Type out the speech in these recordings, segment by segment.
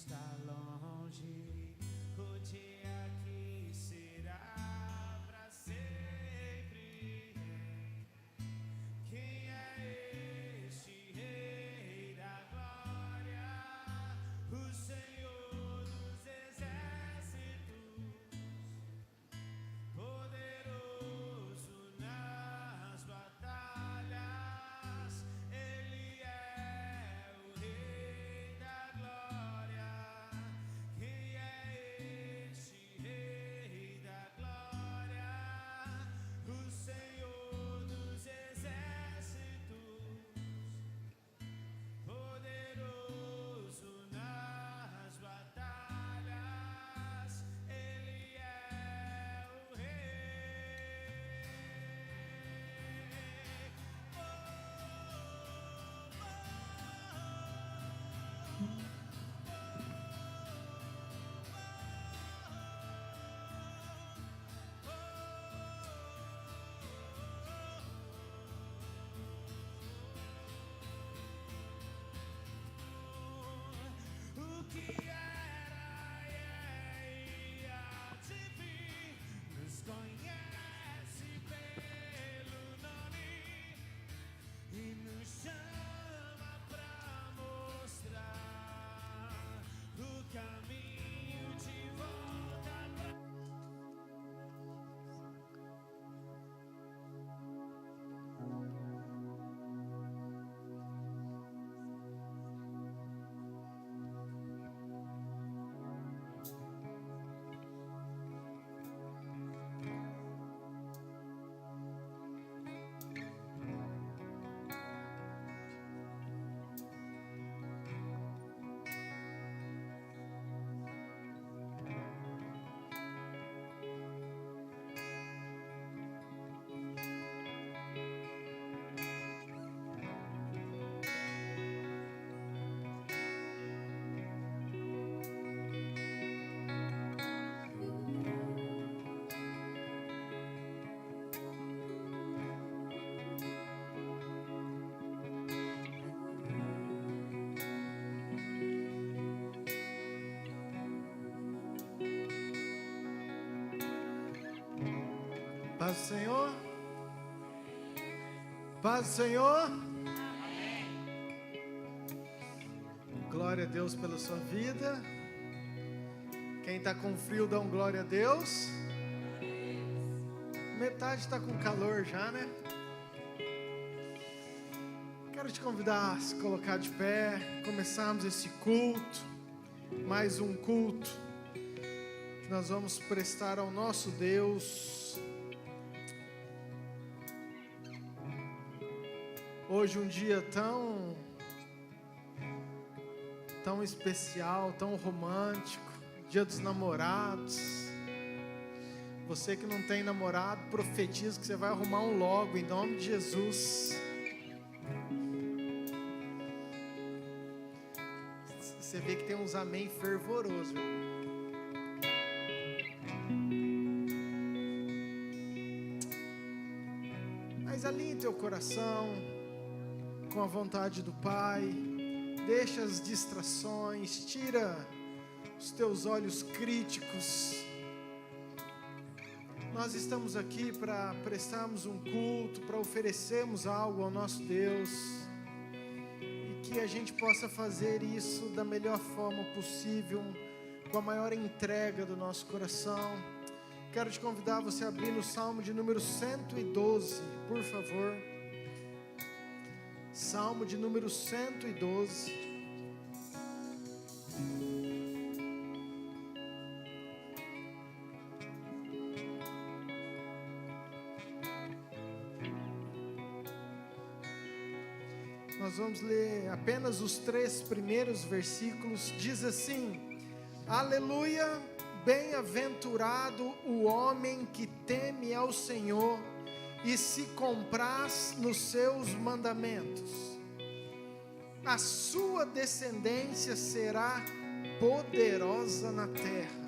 está longe, o dia que será para sempre. Quem é este Rei da Glória? O Senhor dos Exércitos, poderoso nas batalhas. Ele é o Rei da Glória. Quem é este Rei da Glória? O Senhor dos Exércitos, poderoso nas batalhas. Ele é o Rei. Oh, o que era e há de vir, nos conhece pelo nome e nos chama pra mostrar o caminho de volta pra... Paz do Senhor. Paz do Senhor. Glória a Deus pela sua vida. Quem está com frio, dá um glória a Deus. Metade está com calor já, né? Quero te convidar a se colocar de pé. Começarmos esse culto. Mais um culto que nós vamos prestar ao nosso Deus. Hoje um dia tão especial, tão romântico, Dia dos Namorados. Você que não tem namorado, profetiza que você vai arrumar um logo em nome de Jesus. Você vê que tem uns amém fervorosos. Mas alinhe teu coração com a vontade do Pai. Deixa as distrações, tira os teus olhos críticos. Nós estamos aqui para prestarmos um culto, para oferecermos algo ao nosso Deus, e que a gente possa fazer isso da melhor forma possível, com a maior entrega do nosso coração. Quero te convidar a você abrir no Salmo de número 112, por favor. Salmo de número 112. Nós vamos ler apenas os 3 primeiros versículos. Diz assim: Aleluia, bem-aventurado o homem que teme ao Senhor e se compraz nos seus mandamentos. A sua descendência será poderosa na terra,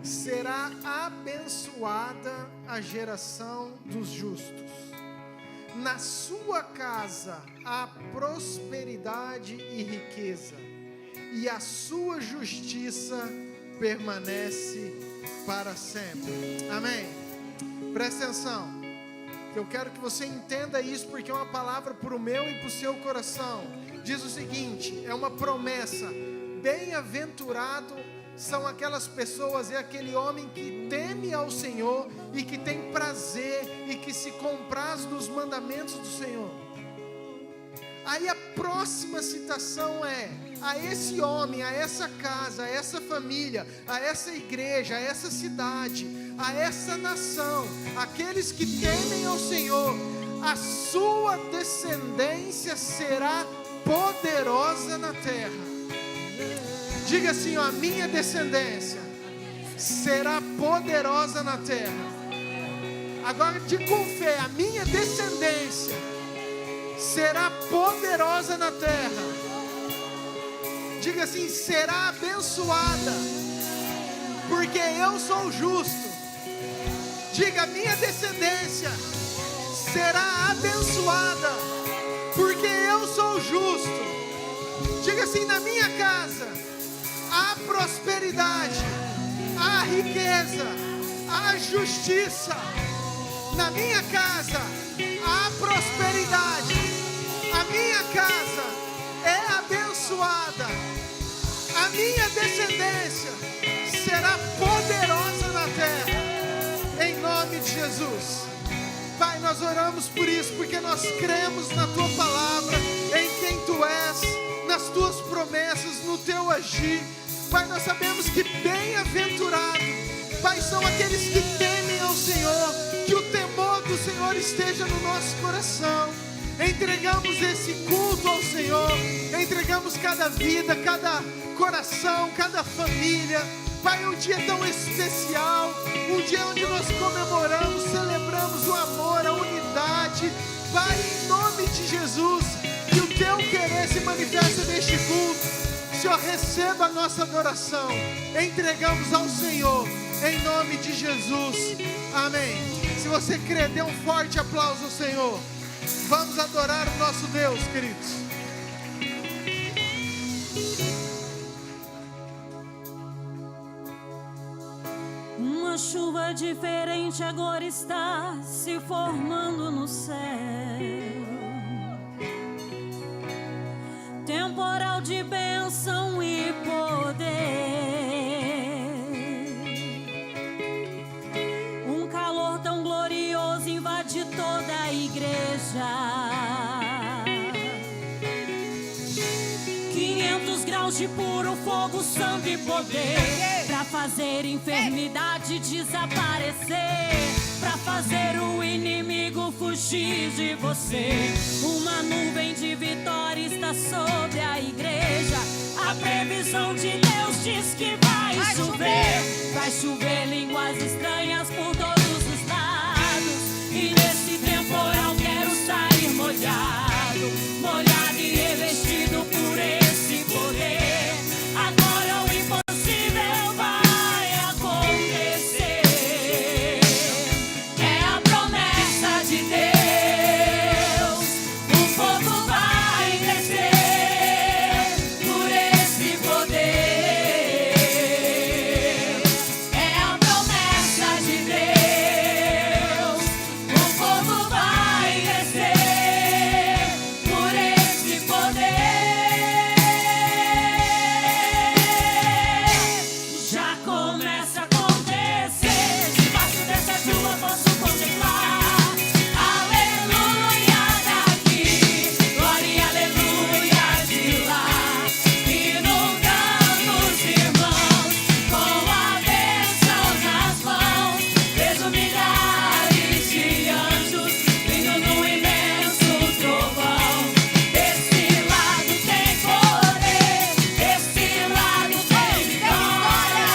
será abençoada a geração dos justos. Na sua casa há prosperidade e riqueza, e a sua justiça permanece para sempre. Amém? Presta atenção, que eu quero que você entenda isso, porque é uma palavra para o meu e para o seu coração. Diz o seguinte, é uma promessa: bem-aventurado são aquelas pessoas, é aquele homem que teme ao Senhor e que tem prazer e que se compraz dos mandamentos do Senhor. Aí a próxima citação é: a esse homem, a essa casa, a essa família, a essa igreja, a essa cidade, a essa nação, aqueles que temem ao Senhor, a sua descendência será poderosa na terra. Diga assim, ó, a minha descendência será poderosa na terra. Agora diga com fé, a minha descendência será poderosa na terra. Diga assim, será abençoada, porque eu sou justo. Diga, minha descendência será abençoada, porque eu sou justo. Diga assim, na minha casa há prosperidade, há riqueza, há justiça. Na minha casa há prosperidade, a minha casa é abençoada, a minha descendência será poderosa na terra, em nome de Jesus. Pai, nós oramos por isso, porque nós cremos na Tua palavra, em quem Tu és, nas Tuas promessas, no Teu agir. Pai, nós sabemos que bem-aventurado, Pai, são aqueles que temem ao Senhor, que o temor do Senhor esteja no nosso coração. Entregamos esse culto ao Senhor, entregamos cada vida, cada coração, cada família. Pai, é um dia tão especial, um dia onde nós comemoramos, celebramos o amor, a unidade. Pai, em nome de Jesus, que o Teu querer se manifeste neste culto. Senhor, receba a nossa adoração, entregamos ao Senhor, em nome de Jesus, amém. Se você crê, dê um forte aplauso ao Senhor. Vamos adorar o nosso Deus, queridos. Uma chuva diferente agora está se formando no céu. Temporal de bênção e poder. Um calor tão glorioso invade toda a igreja. 500 graus de puro fogo, santo e poder, pra fazer enfermidade desaparecer, pra fazer o inimigo fugir de você. Uma nuvem de vitória está sobre a igreja. A previsão de Deus diz que vai chover. Vai chover línguas estranhas por todos os lados. E nesse temporal quero sair molhado, molhado e revestido por esse poder. Agora o impossível vai acontecer. É a promessa de Deus. O fogo vai descer por esse poder. É a promessa de Deus. O fogo vai descer por esse poder. Já começa a acontecer. Debaixo dessa chuva posso contemplar. Aleluia daqui, glória, aleluia de lá. Inundando os irmãos com a bênção nas mãos. Vejo milhares de anjos vindo num imenso trovão. Desse lado tem poder, desse lado tem vitória.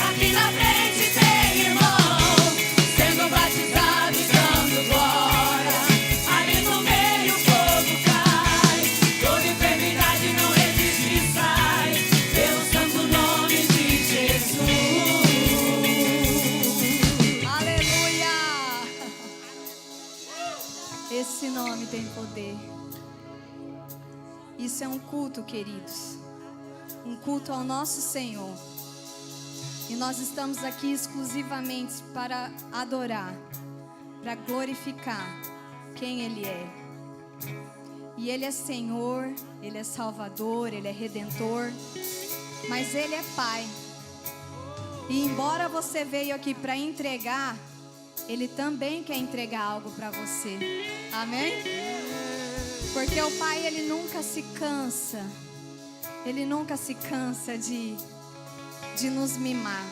Aqui na frente tem irmão sendo batizado e dando glória. Ali no meio o fogo cai, toda enfermidade não resiste e sai, pelo santo nome de Jesus. Aleluia! Esse nome tem poder. Isso é um culto, queridos. um culto ao nosso Senhor. E nós estamos aqui exclusivamente para adorar, para glorificar quem Ele é. E Ele é Senhor, Ele é Salvador, Ele é Redentor, mas Ele é Pai. E embora você veio aqui para entregar, Ele também quer entregar algo para você. Amém? Porque o Pai, Ele nunca se cansa. Ele nunca se cansa de nos mimar.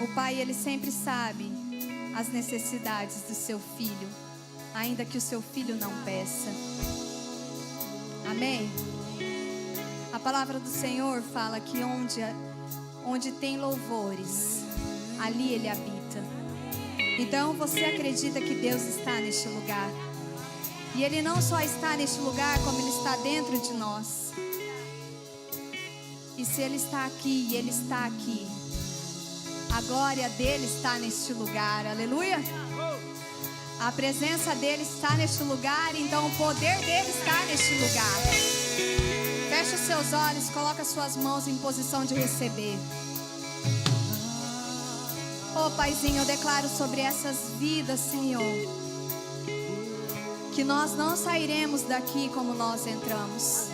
O Pai, Ele sempre sabe as necessidades do seu filho, ainda que o seu filho não peça. Amém? A palavra do Senhor fala que onde tem louvores, ali Ele habita. Então você acredita que Deus está neste lugar? E Ele não só está neste lugar, como Ele está dentro de nós. E se Ele está aqui, e Ele está aqui, a glória dEle está neste lugar, aleluia. A presença dEle está neste lugar, então o poder dEle está neste lugar. Feche os seus olhos, coloca as suas mãos em posição de receber. Oh, Paizinho, eu declaro sobre essas vidas, Senhor, que nós não sairemos daqui como nós entramos.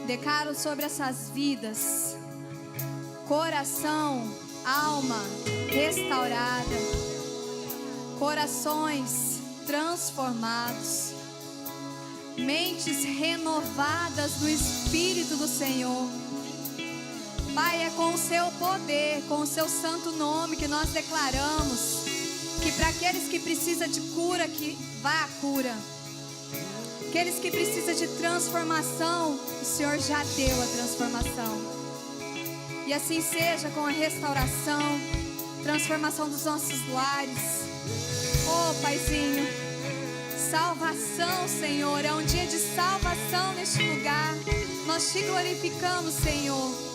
Declaro sobre essas vidas coração, alma restaurada, corações transformados, mentes renovadas no Espírito do Senhor. Pai, é com o seu poder, com o seu santo nome que nós declaramos que para aqueles que precisam de cura, que vá a cura. Aqueles que precisam de transformação, o Senhor já deu a transformação. E assim seja com a restauração, transformação dos nossos lares. Oh, Paizinho, salvação, Senhor, é um dia de salvação neste lugar. Nós te glorificamos, Senhor.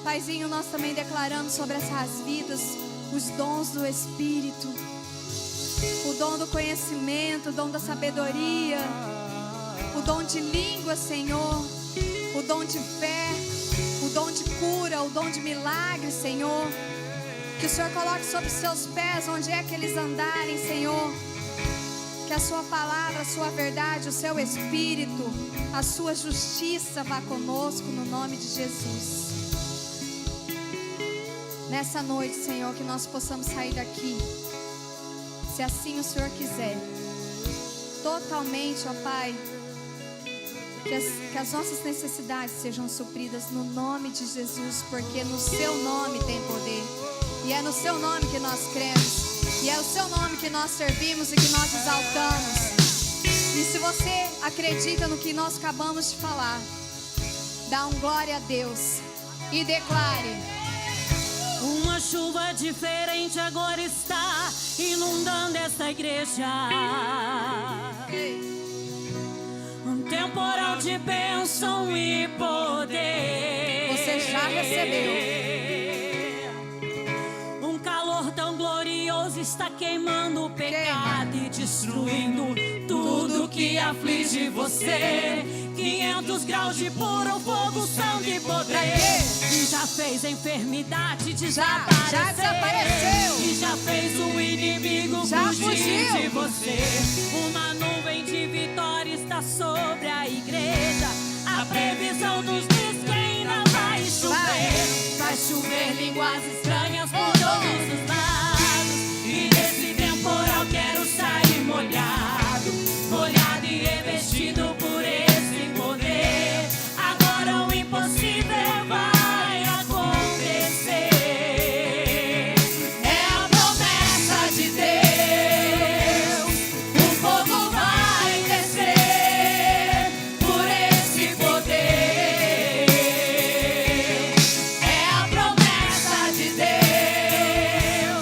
Paizinho, nós também declaramos sobre essas vidas os dons do Espírito, o dom do conhecimento, o dom da sabedoria, o dom de língua, Senhor, o dom de fé, o dom de cura, o dom de milagre, Senhor. Que o Senhor coloque sobre seus pés onde é que eles andarem, Senhor. Que a sua palavra, a sua verdade, o seu Espírito, a sua justiça vá conosco no nome de Jesus. Nessa noite, Senhor, que nós possamos sair daqui, se assim o Senhor quiser, totalmente, ó Pai, que as nossas necessidades sejam supridas no nome de Jesus, porque no seu nome tem poder, e é no seu nome que nós cremos, e é o seu nome que nós servimos e que nós exaltamos. E se você acredita no que nós acabamos de falar, dá um glória a Deus e declare: uma chuva diferente agora está inundando esta igreja. Um temporal de bênção e poder. Você já recebeu. Um calor tão glorioso está queimando o pecado e destruindo tudo que aflige você. 500 graus de puro fogo, sangue e poder. E já fez a enfermidade desaparecer. Já desapareceu. E já fez o inimigo fugir de você. Uma nuvem de vitória está sobre a igreja. A previsão nos diz que ainda vai chover. Vai chover línguas estranhas por todos os lados. E nesse temporal quero sair molhado, molhado e revestido por esse poder. Agora o impossível vai acontecer. É a promessa de Deus. O fogo vai descer por esse poder. É a promessa de Deus.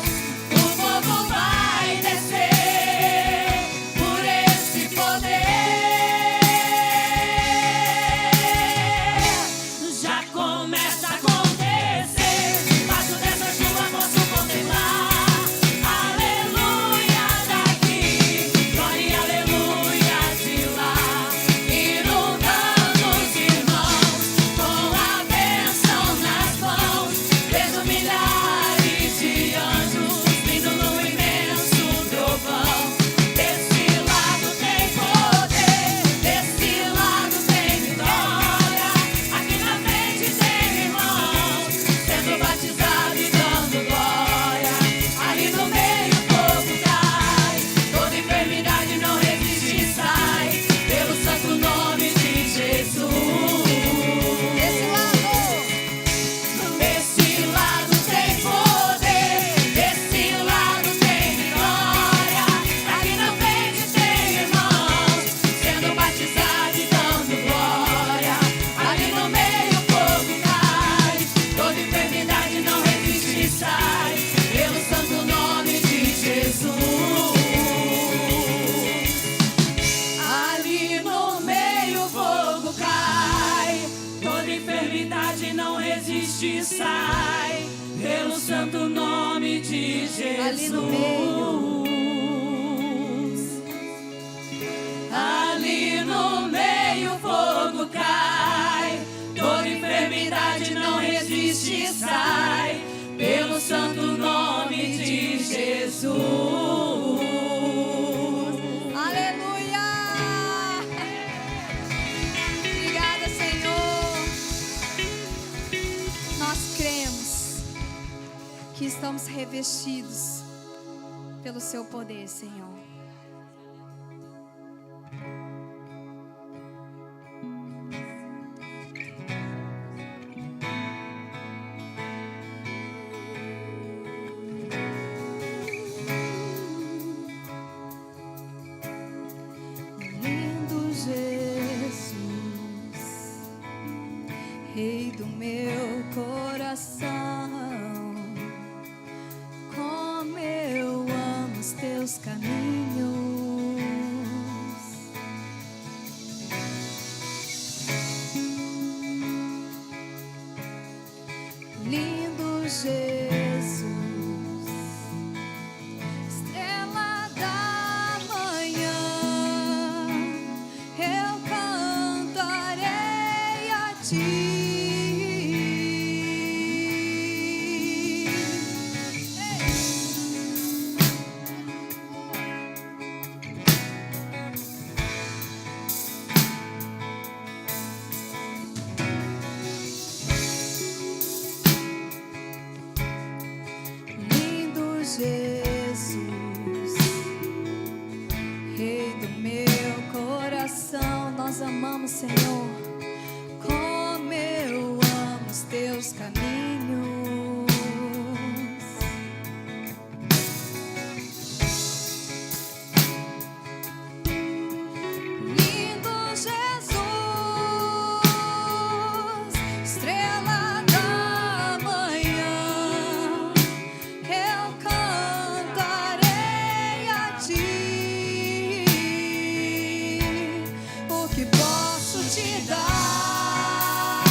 de Jesus. Ali no meio. Ali no meio o fogo cai, toda enfermidade não resiste e sai, pelo santo nome de Jesus. Aleluia! Obrigada, Senhor. Nós cremos que estamos revestidos pelo seu poder, Senhor. Lindo Jesus, Rei do meu coração, como eu amo os teus caminhos. Lindo Jesus, estrela da manhã, eu cantarei a ti. Lindo Jesus, Rei do meu coração, nós amamos, Senhor, como eu amo os teus caminhos. Lindo Jesus, estrela da manhã, eu cantarei a ti. O que posso te dar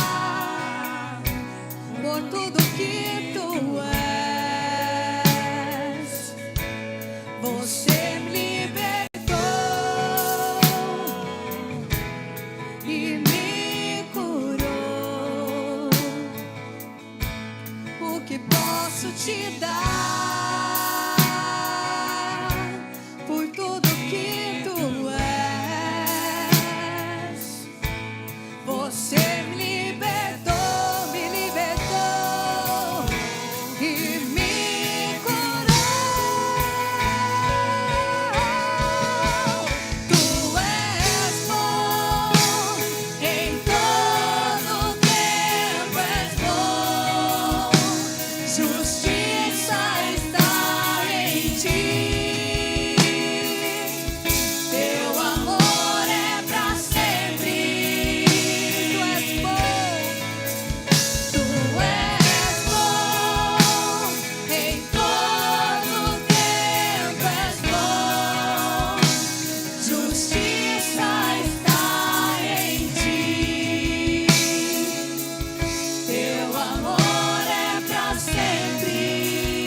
por tudo que tu és? Você me libertou e me curou. O que posso te dar por tudo que tu és? Você me libertou e me curou. Tu és bom, em todo tempo és bom. Justiça está em ti. Teu amor é pra sempre. Tu és bom. Tu és bom, em todo tempo és bom. Justiça está em ti. Teu amor é pra sempre.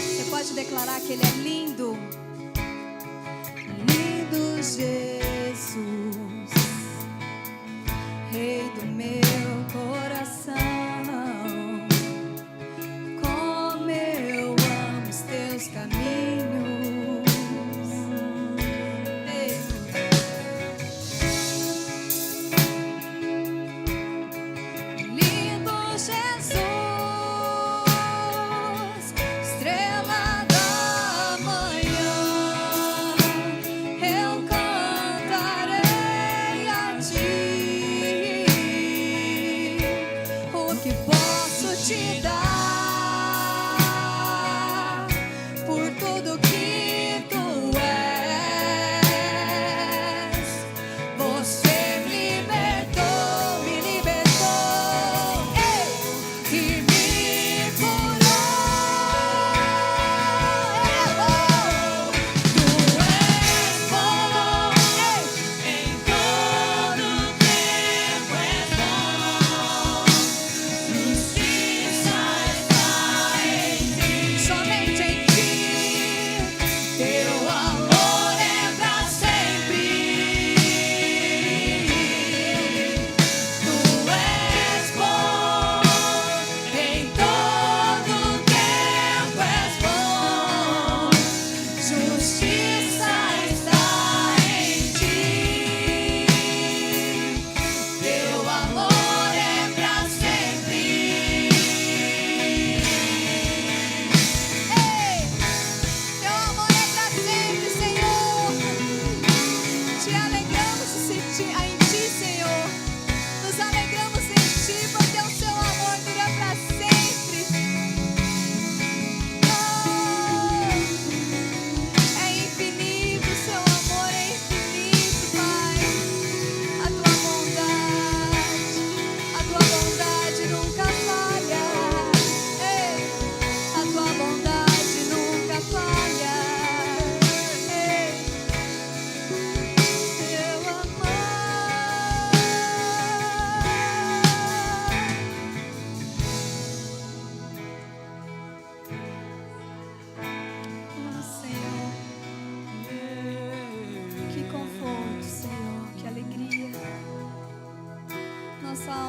Você pode declarar que ele é lindo? Lindo Jesus, Rei do meu coração, como eu amo os teus caminhos. Ei. Lindo Jesus, estrela da manhã,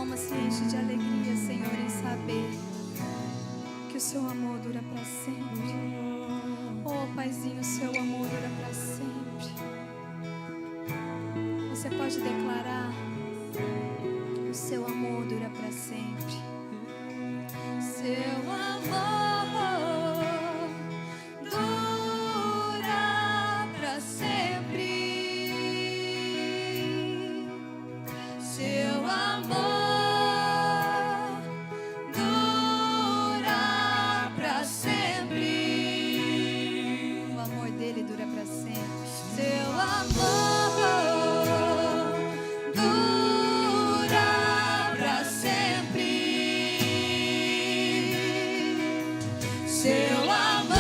alma se enche de alegria, Senhor, em saber que o seu amor dura para sempre. Oh, Paizinho, o seu amor dura para sempre. Você pode declarar: o seu amor dura para sempre. Seu amor dura para sempre. Seu amor dura para sempre. O amor dele dura para sempre. Seu amor dura para sempre. Seu amor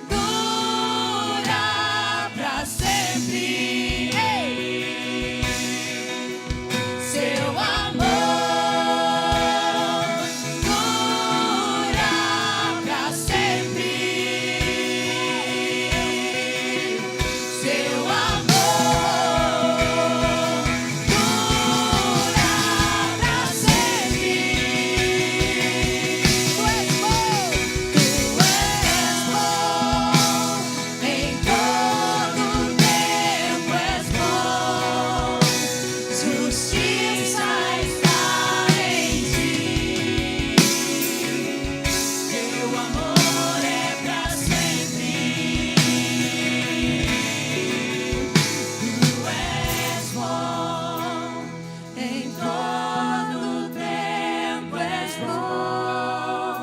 dura para sempre. Ei! Seu amor dura para sempre. Seu amor dura para sempre. Tu és bom, em todo tempo és bom. Justiça está em ti. Teu amor é para sempre. Tu és bom, em todo tempo és bom.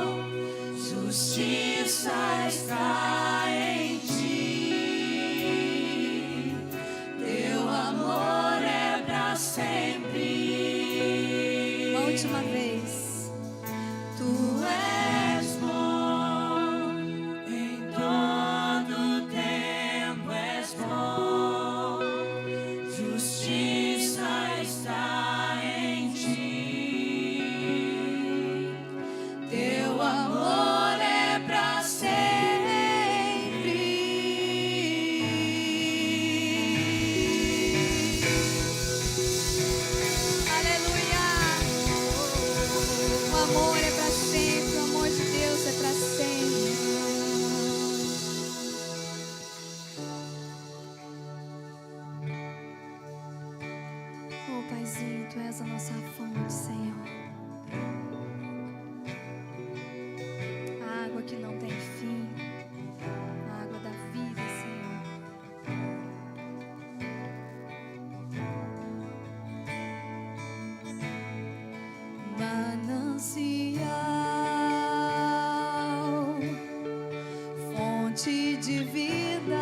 Justiça está em ti. Teu amor é para sempre. Uma última vez. Tu és bom, em todo tempo és bom. Justiça está em ti. Teu amor é para sempre. Aleluia! O amor é para sempre, o amor de Deus é para sempre. Oh, Paizinho, Tu és a nossa fonte, Senhor. A água que não tem fim, a água da vida, Senhor. Manancial, fonte de vida,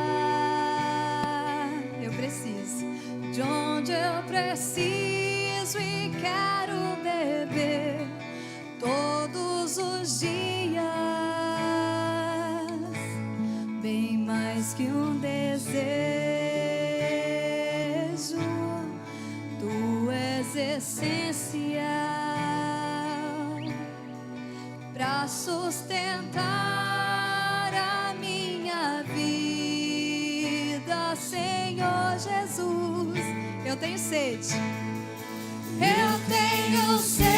eu preciso, de onde eu preciso e quero beber todos os dias, bem mais que um desejo, Tu és essencial para sustentar a minha vida, Senhor Jesus. Eu tenho sede. Eu tenho sede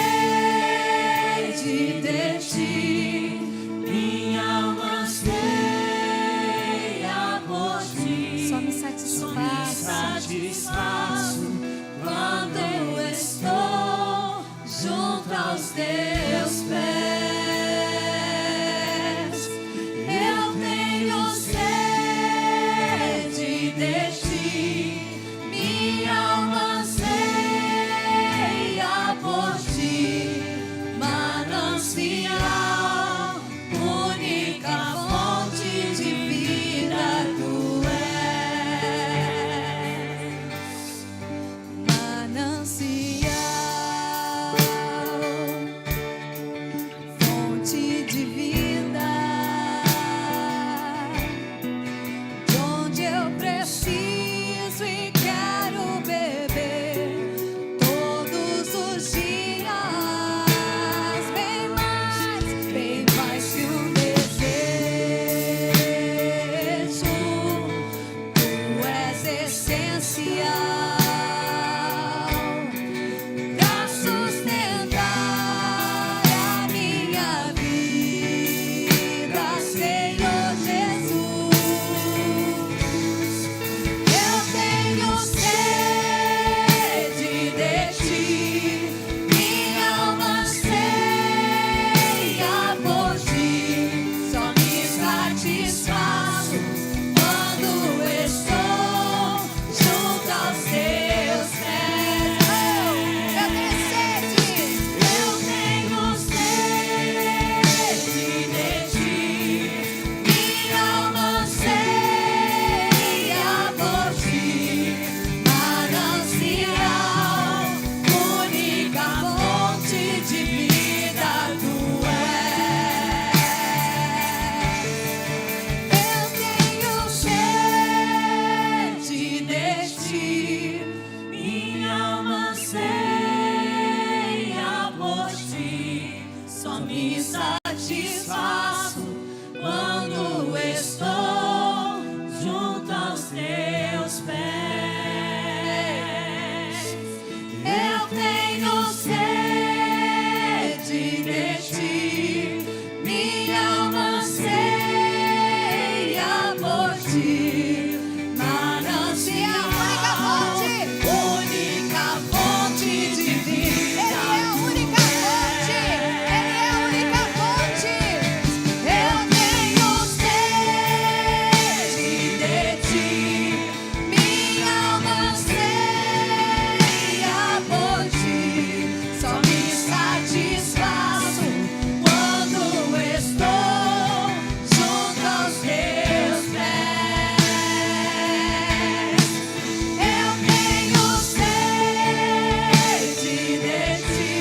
de Ti. Minha alma anseia por Ti. Só me satisfaço quando eu estou junto aos Teus pés. Eu tenho sede de Ti. Minha alma anseia por Ti. satisfaço quando estou junto aos teus pés. Eu tenho sede de ti, minha alma anseia por ti. Manancial, única fonte de vida. Ele é a única fonte. Ele é a única fonte. Eu tenho sede de ti, minha alma anseia por ti. Só me satisfaço quando estou junto aos teus pés. Eu tenho sede de ti,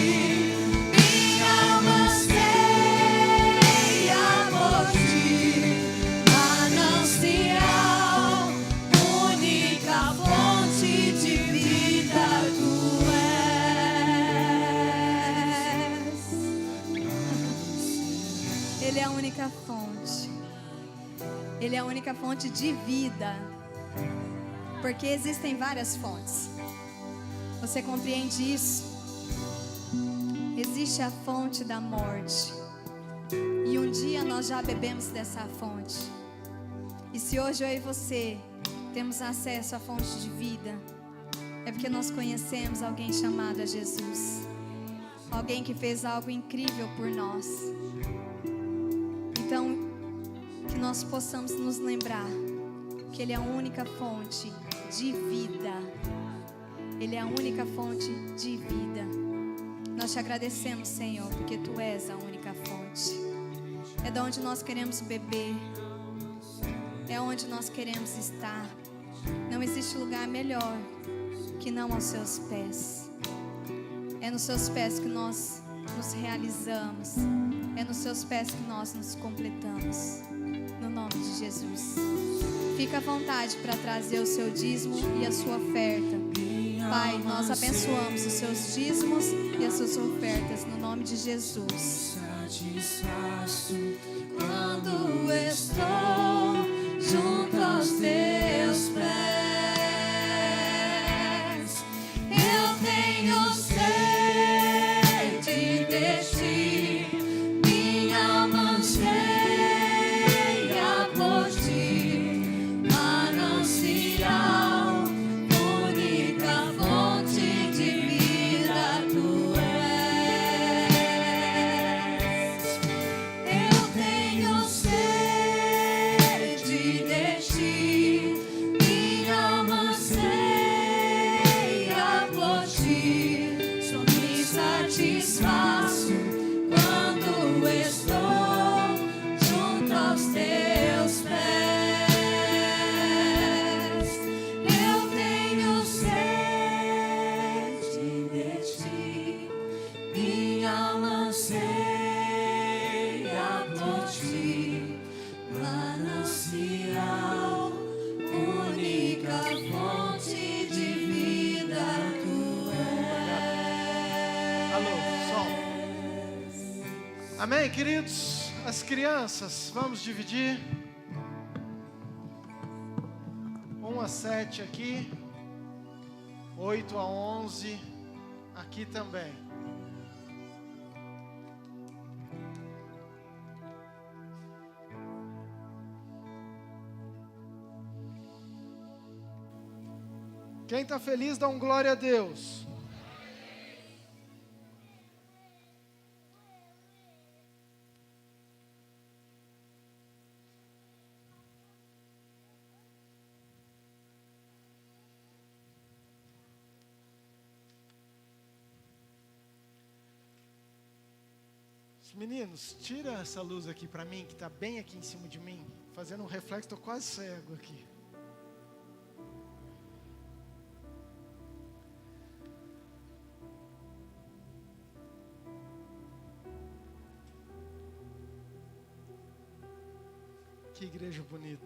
minha alma anseia por ti. Manancial, única fonte de vida tu és. Ele é a única fonte. Ele é a única fonte de vida. Porque existem várias fontes. Você compreende isso? Existe a fonte da morte. E um dia nós já bebemos dessa fonte. E se hoje eu e você temos acesso à fonte de vida, é porque nós conhecemos alguém chamado Jesus. Alguém que fez algo incrível por nós. Então, que nós possamos nos lembrar que Ele é a única fonte de vida. Ele é a única fonte de vida. Nós te agradecemos, Senhor, porque Tu és a única fonte. É de onde nós queremos beber. É onde nós queremos estar. Não existe lugar melhor que não aos Seus pés. É nos Seus pés que nós nos realizamos. É nos Seus pés que nós nos completamos. No nome de Jesus. Fica à vontade para trazer o seu dízimo e a sua oferta. Pai, nós abençoamos os seus dízimos e as suas ofertas no nome de Jesus. Satisfaço quando estou junto aos teus pés. Eu tenho sede de ti, minha alma anseia por ti. Manancial, única fonte de vida tu és. Eu tenho sede de ti, minha alma anseia por ti. Só me satisfaço quando estou junto aos teus pés. Eu tenho sede de ti, minha alma anseia por ti. Manancial, única fonte de vida tu és. Alô, som. Amém, queridos? As crianças, vamos dividir. 1 a 7 aqui. 8 a 11 aqui também. Quem está feliz, dá um glória a Deus. Os meninos, tira essa luz aqui para mim, que está bem aqui em cima de mim, fazendo um reflexo, estou quase cego aqui. Que igreja bonita.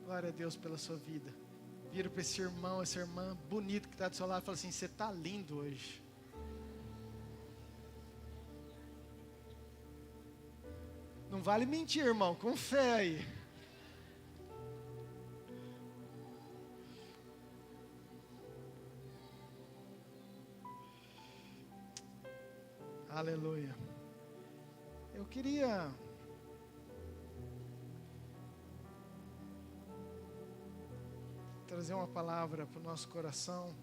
Glória a Deus pela sua vida. Vira para esse irmão, essa irmã bonita que está do seu lado e fala assim: você está lindo hoje. Não vale mentir, irmão, com fé aí. Aleluia. Eu queria trazer uma palavra para o nosso coração.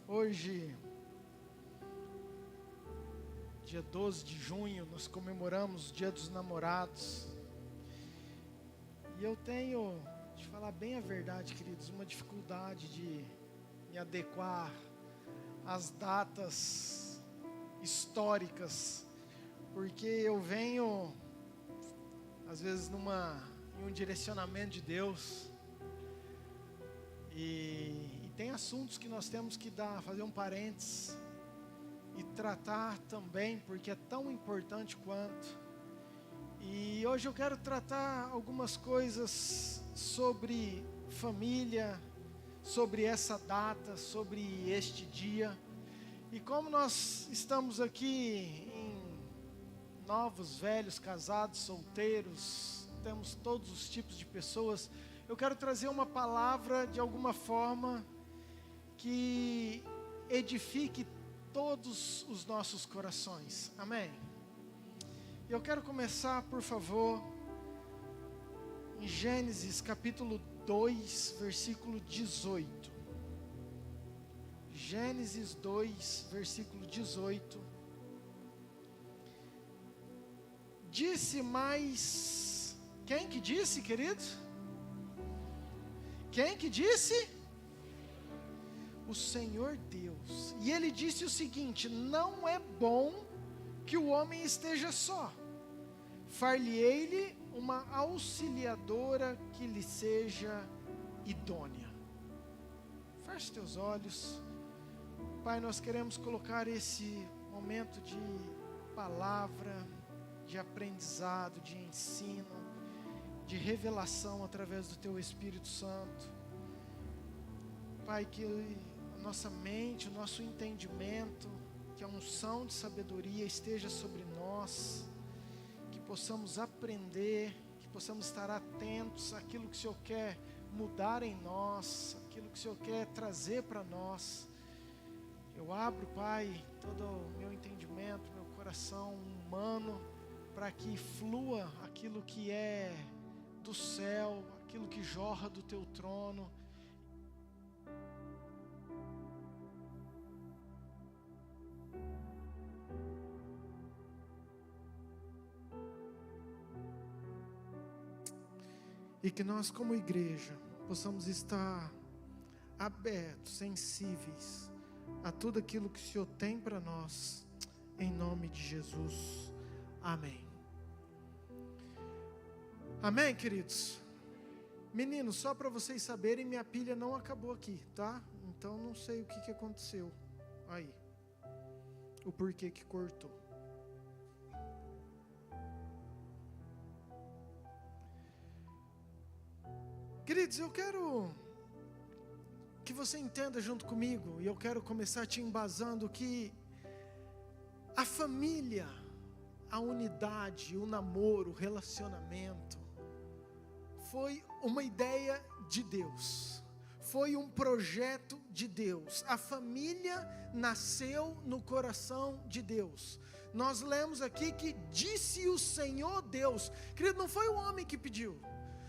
Hoje, dia 12 de junho, nós comemoramos o Dia dos Namorados. E eu tenho, de falar bem a verdade, queridos, uma dificuldade de me adequar às datas históricas, porque eu venho, às vezes, em um direcionamento de Deus, e tem assuntos que nós temos que fazer um parênteses e tratar também, porque é tão importante quanto. E hoje eu quero tratar algumas coisas sobre família, sobre essa data, sobre este dia. E como nós estamos aqui em novos, velhos, casados, solteiros, temos todos os tipos de pessoas, eu quero trazer uma palavra de alguma forma que edifique todos os nossos corações. Amém? Eu quero começar, por favor, em Gênesis capítulo 2, versículo 18. Gênesis 2, versículo 18. Disse mais... Quem que disse, queridos? Quem que disse? O Senhor Deus. E ele disse o seguinte: não é bom que o homem esteja só. Far-lhe-ei-lhe uma auxiliadora que lhe seja idônea. Feche teus olhos. Pai, nós queremos colocar esse momento de palavra, de aprendizado, de ensino, de revelação através do Teu Espírito Santo. Pai, que a nossa mente, o nosso entendimento, que a unção de sabedoria esteja sobre nós, que possamos aprender, que possamos estar atentos àquilo que o Senhor quer mudar em nós, aquilo que o Senhor quer trazer para nós. Eu abro, Pai, todo o meu entendimento, meu coração humano, para que flua aquilo que é do céu, aquilo que jorra do Teu trono. E que nós, como igreja, possamos estar abertos, sensíveis a tudo aquilo que o Senhor tem para nós, em nome de Jesus. Amém. Amém, queridos? Meninos, só para vocês saberem, minha pilha não acabou aqui, tá? Então não sei o que aconteceu aí, o porquê que cortou. Queridos, eu quero que você entenda junto comigo, e eu quero começar te embasando que a família, a unidade, o namoro, o relacionamento, foi uma ideia de Deus, foi um projeto de Deus. A família nasceu no coração de Deus. Nós lemos aqui que disse o Senhor Deus. Querido, não foi o homem que pediu,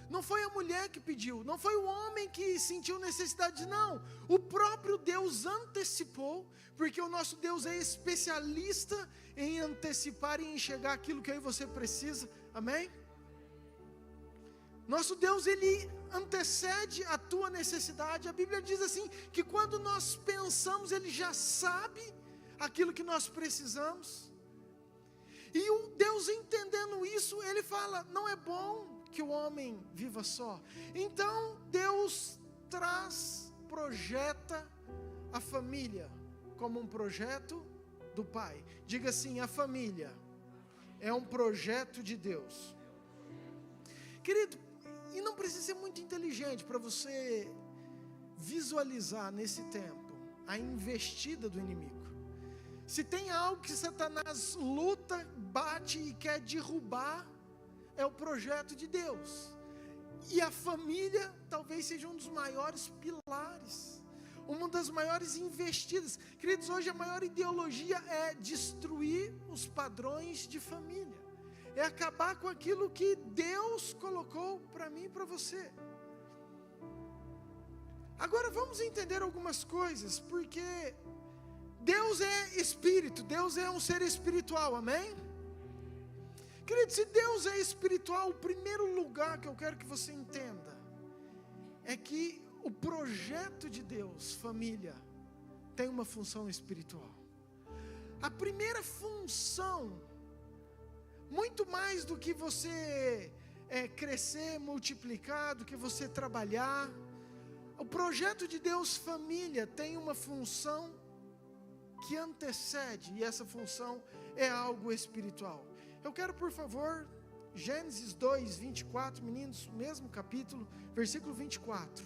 não foi a mulher que pediu, não foi o homem que sentiu necessidade, não. O próprio Deus antecipou, porque o nosso Deus é especialista em antecipar e enxergar aquilo que aí você precisa. Amém? Nosso Deus, Ele antecede a tua necessidade. A Bíblia diz assim, que quando nós pensamos, Ele já sabe aquilo que nós precisamos. E o Deus, entendendo isso, Ele fala, não é bom que o homem viva só. Então Deus projeta a família como um projeto do Pai. Diga assim, a família é um projeto de Deus. Querido, e não precisa ser muito inteligente para você visualizar nesse tempo a investida do inimigo. Se tem algo que Satanás luta, bate e quer derrubar, é o projeto de Deus. E a família talvez seja um dos maiores pilares, uma das maiores investidas. Queridos, hoje a maior ideologia é destruir os padrões de família. É acabar com aquilo que Deus colocou para mim e para você. Agora vamos entender algumas coisas, porque Deus é espírito, Deus é um ser espiritual, amém? Querido, se Deus é espiritual, o primeiro lugar que eu quero que você entenda é que o projeto de Deus, família, tem uma função espiritual. A primeira função, muito mais do que você crescer, multiplicar, do que você trabalhar, o projeto de Deus, família, tem uma função que antecede, e essa função é algo espiritual. Eu quero, por favor, Gênesis 2, 24, meninos, mesmo capítulo, versículo 24.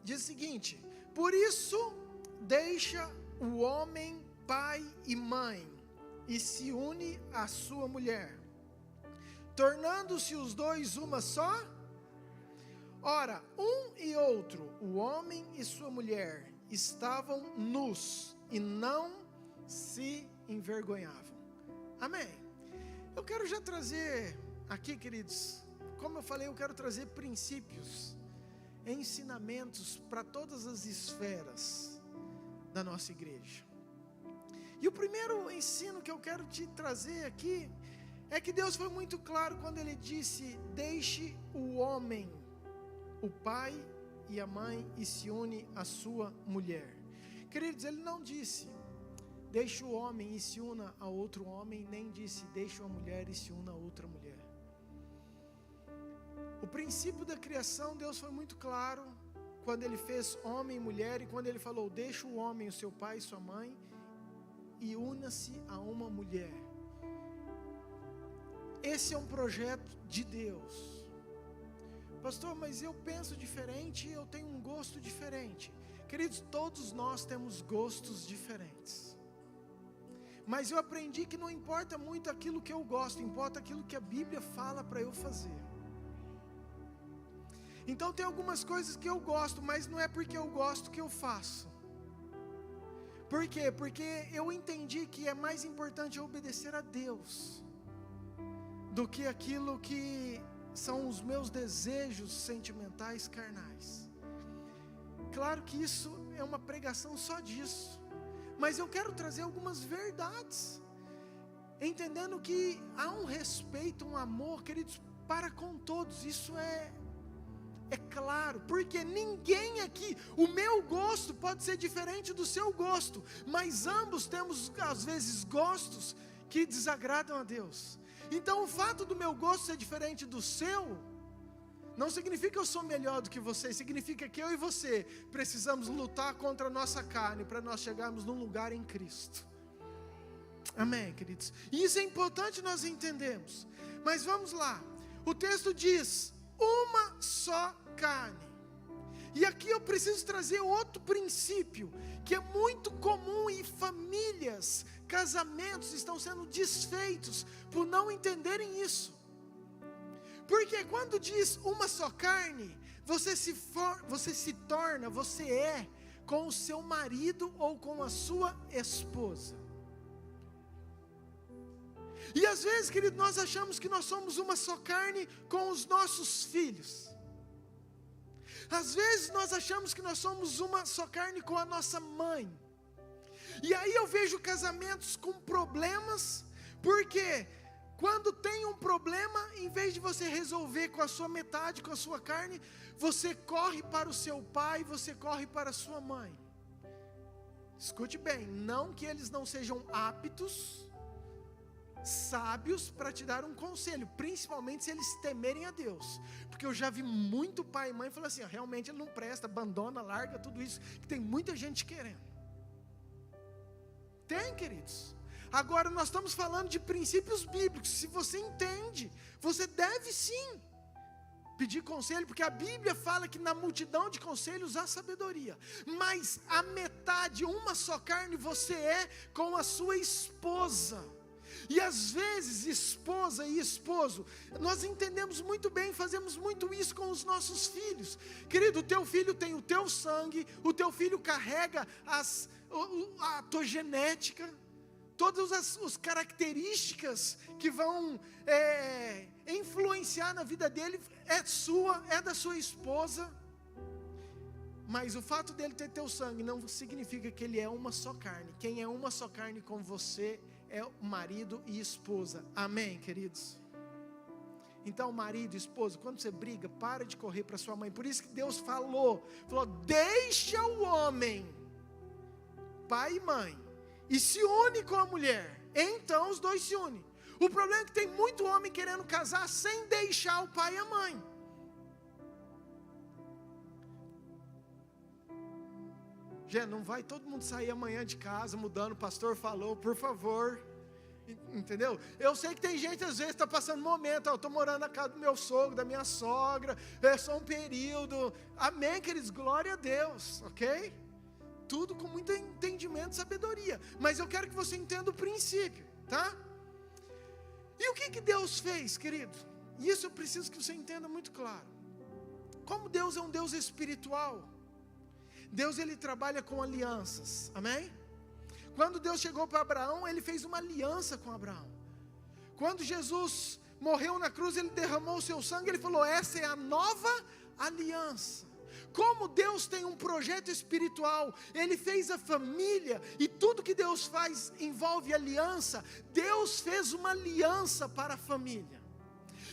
Diz o seguinte: por isso deixa o homem pai e mãe, e se une à sua mulher, tornando-se os dois uma só. Ora, um e outro, o homem e sua mulher, estavam nus e não se envergonhavam. Amém. Eu quero já trazer aqui, queridos, como eu falei, eu quero trazer princípios, ensinamentos para todas as esferas da nossa igreja. E o primeiro ensino que eu quero te trazer aqui é que Deus foi muito claro quando Ele disse: deixe o homem, o pai e a mãe, e se une à sua mulher. Queridos, Ele não disse deixe o homem e se una a outro homem, nem disse deixe a mulher e se una a outra mulher. O princípio da criação, Deus foi muito claro quando Ele fez homem e mulher, e quando Ele falou deixe o homem, o seu pai e sua mãe, e una-se a uma mulher. Esse é um projeto de Deus. Pastor, mas eu penso diferente, eu tenho um gosto diferente. Queridos, todos nós temos gostos diferentes. Mas eu aprendi que não importa muito aquilo que eu gosto, importa aquilo que a Bíblia fala para eu fazer. Então tem algumas coisas que eu gosto, mas não é porque eu gosto que eu faço. Por quê? Porque eu entendi que é mais importante eu obedecer a Deus do que aquilo que são os meus desejos sentimentais carnais. Claro que isso é uma pregação só disso, mas eu quero trazer algumas verdades, entendendo que há um respeito, um amor, queridos, para com todos. Isso é claro, porque ninguém aqui, o meu gosto pode ser diferente do seu gosto, mas ambos temos às vezes gostos que desagradam a Deus. Então o fato do meu gosto ser diferente do seu não significa que eu sou melhor do que você, significa que eu e você precisamos lutar contra a nossa carne para nós chegarmos num lugar em Cristo. Amém, queridos? E isso é importante nós entendermos. Mas vamos lá. O texto diz: uma só carne. E aqui eu preciso trazer outro princípio que é muito comum em famílias. Casamentos estão sendo desfeitos por não entenderem isso. Porque quando diz uma só carne, você é com o seu marido ou com a sua esposa. E às vezes, querido, nós achamos que nós somos uma só carne com os nossos filhos. Às vezes nós achamos que nós somos uma só carne com a nossa mãe. E aí eu vejo casamentos com problemas, porque quando tem um problema, em vez de você resolver com a sua metade, com a sua carne, você corre para o seu pai, você corre para a sua mãe. Escute bem, não que eles não sejam aptos, sábios para te dar um conselho, principalmente se eles temerem a Deus, porque eu já vi muito pai e mãe falar assim: realmente ele não presta, abandona, larga tudo isso, que tem muita gente querendo. Tem, queridos. Agora nós estamos falando de princípios bíblicos. Se você entende, você deve sim pedir conselho, porque a Bíblia fala que na multidão de conselhos há sabedoria, mas a metade, uma só carne você é com a sua esposa. E às vezes, esposa e esposo, nós entendemos muito bem, fazemos muito isso com os nossos filhos. Querido, o teu filho tem o teu sangue, o teu filho carrega a tua genética, todas as características que vão influenciar na vida dele, é da sua esposa. Mas o fato dele ter teu sangue não significa que ele é uma só carne. Quem é uma só carne com você é o marido e esposa. Amém, queridos? Então, marido e esposa, quando você briga, para de correr para sua mãe. Por isso que Deus falou, deixa o homem, pai e mãe, e se une com a mulher. Então os dois se unem. O problema é que tem muito homem querendo casar sem deixar o pai e a mãe. Gente, não vai todo mundo sair amanhã de casa mudando, o pastor falou, por favor. Entendeu? Eu sei que tem gente às vezes está passando momento, eu estou morando na casa do meu sogro, da minha sogra, é só um período. Amém, queridos, glória a Deus, ok? Tudo com muito entendimento e sabedoria. Mas eu quero que você entenda o princípio, tá? E o que Deus fez, querido? Isso eu preciso que você entenda muito claro. Como Deus é um Deus espiritual, Deus ele trabalha com alianças, amém? Quando Deus chegou para Abraão, ele fez uma aliança com Abraão. Quando Jesus morreu na cruz, ele derramou o seu sangue, ele falou, essa é a nova aliança. Como Deus tem um projeto espiritual, ele fez a família, e tudo que Deus faz envolve aliança. Deus fez uma aliança para a família.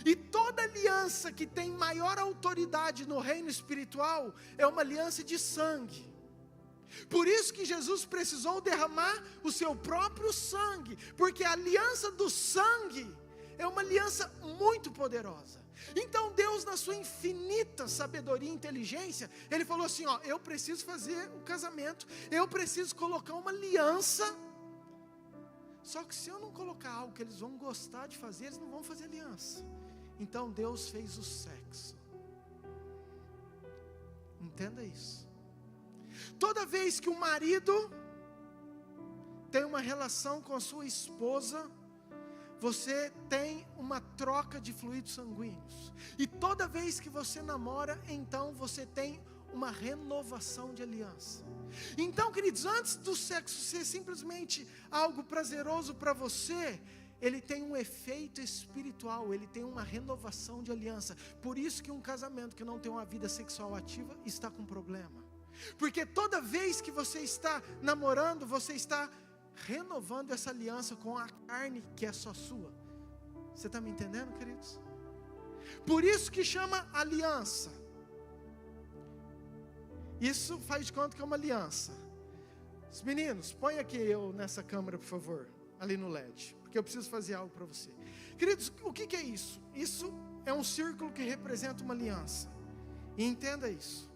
E toda aliança que tem maior autoridade no reino espiritual é uma aliança de sangue. Por isso que Jesus precisou derramar o seu próprio sangue, porque a aliança do sangue é uma aliança muito poderosa. Então Deus, na sua infinita sabedoria e inteligência, ele falou assim, eu preciso fazer o casamento, eu preciso colocar uma aliança. Só que se eu não colocar algo que eles vão gostar de fazer, eles não vão fazer aliança. Então Deus fez o sexo. Entenda isso. Toda vez que o marido tem uma relação com a sua esposa, você tem uma troca de fluidos sanguíneos. E toda vez que você namora, então você tem uma renovação de aliança. Então, queridos, antes do sexo ser simplesmente algo prazeroso para você, ele tem um efeito espiritual, ele tem uma renovação de aliança. Por isso que um casamento que não tem uma vida sexual ativa está com problema. Porque toda vez que você está namorando, você está renovando essa aliança com a carne que é só sua. Você está me entendendo, queridos? Por isso que chama aliança. Isso faz de conta que é uma aliança. Os meninos, põe aqui eu nessa câmera, por favor, ali no LED, porque eu preciso fazer algo para você. Queridos, o que é isso? Isso é um círculo que representa uma aliança. E entenda isso.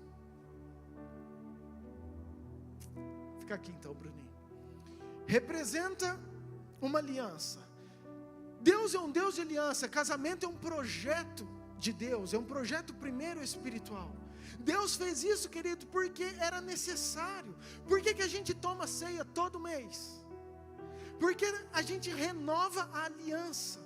Fica aqui então, Bruninho. Representa uma aliança. Deus é um Deus de aliança. Casamento é um projeto de Deus, é um projeto primeiro espiritual. Deus fez isso, querido, porque era necessário. Por que a gente toma ceia todo mês? Porque a gente renova a aliança.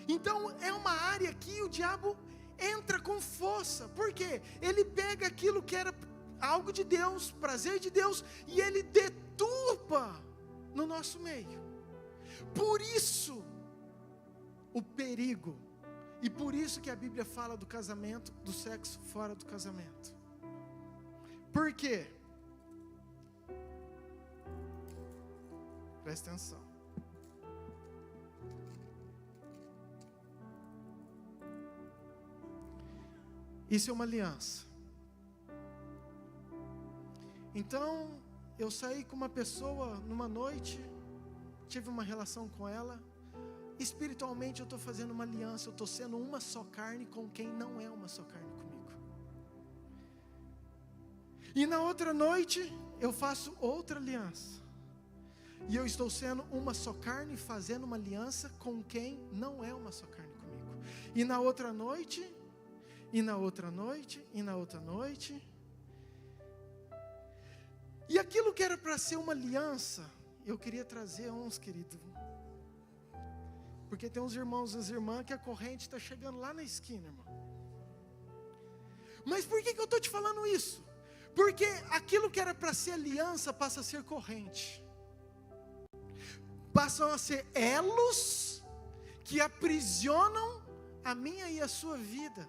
Então é uma área que o diabo entra com força. Por quê? Ele pega aquilo que era algo de Deus, prazer de Deus, e ele deturpa no nosso meio. Por isso o perigo, e por isso que a Bíblia fala do casamento, do sexo fora do casamento. Por quê? Presta atenção. Isso é uma aliança. Então, eu saí com uma pessoa numa noite, tive uma relação com ela, espiritualmente eu estou fazendo uma aliança, eu estou sendo uma só carne com quem não é uma só carne comigo. E na outra noite, eu faço outra aliança, e eu estou sendo uma só carne, fazendo uma aliança com quem não é uma só carne comigo. E na outra noite, e na outra noite, e na outra noite. E aquilo que era para ser uma aliança, eu queria trazer uns, querido. Porque tem uns irmãos e as irmãs que a corrente está chegando lá na esquina, irmão. Mas por que eu estou te falando isso? Porque aquilo que era para ser aliança passa a ser corrente. Passam a ser elos que aprisionam a minha e a sua vida.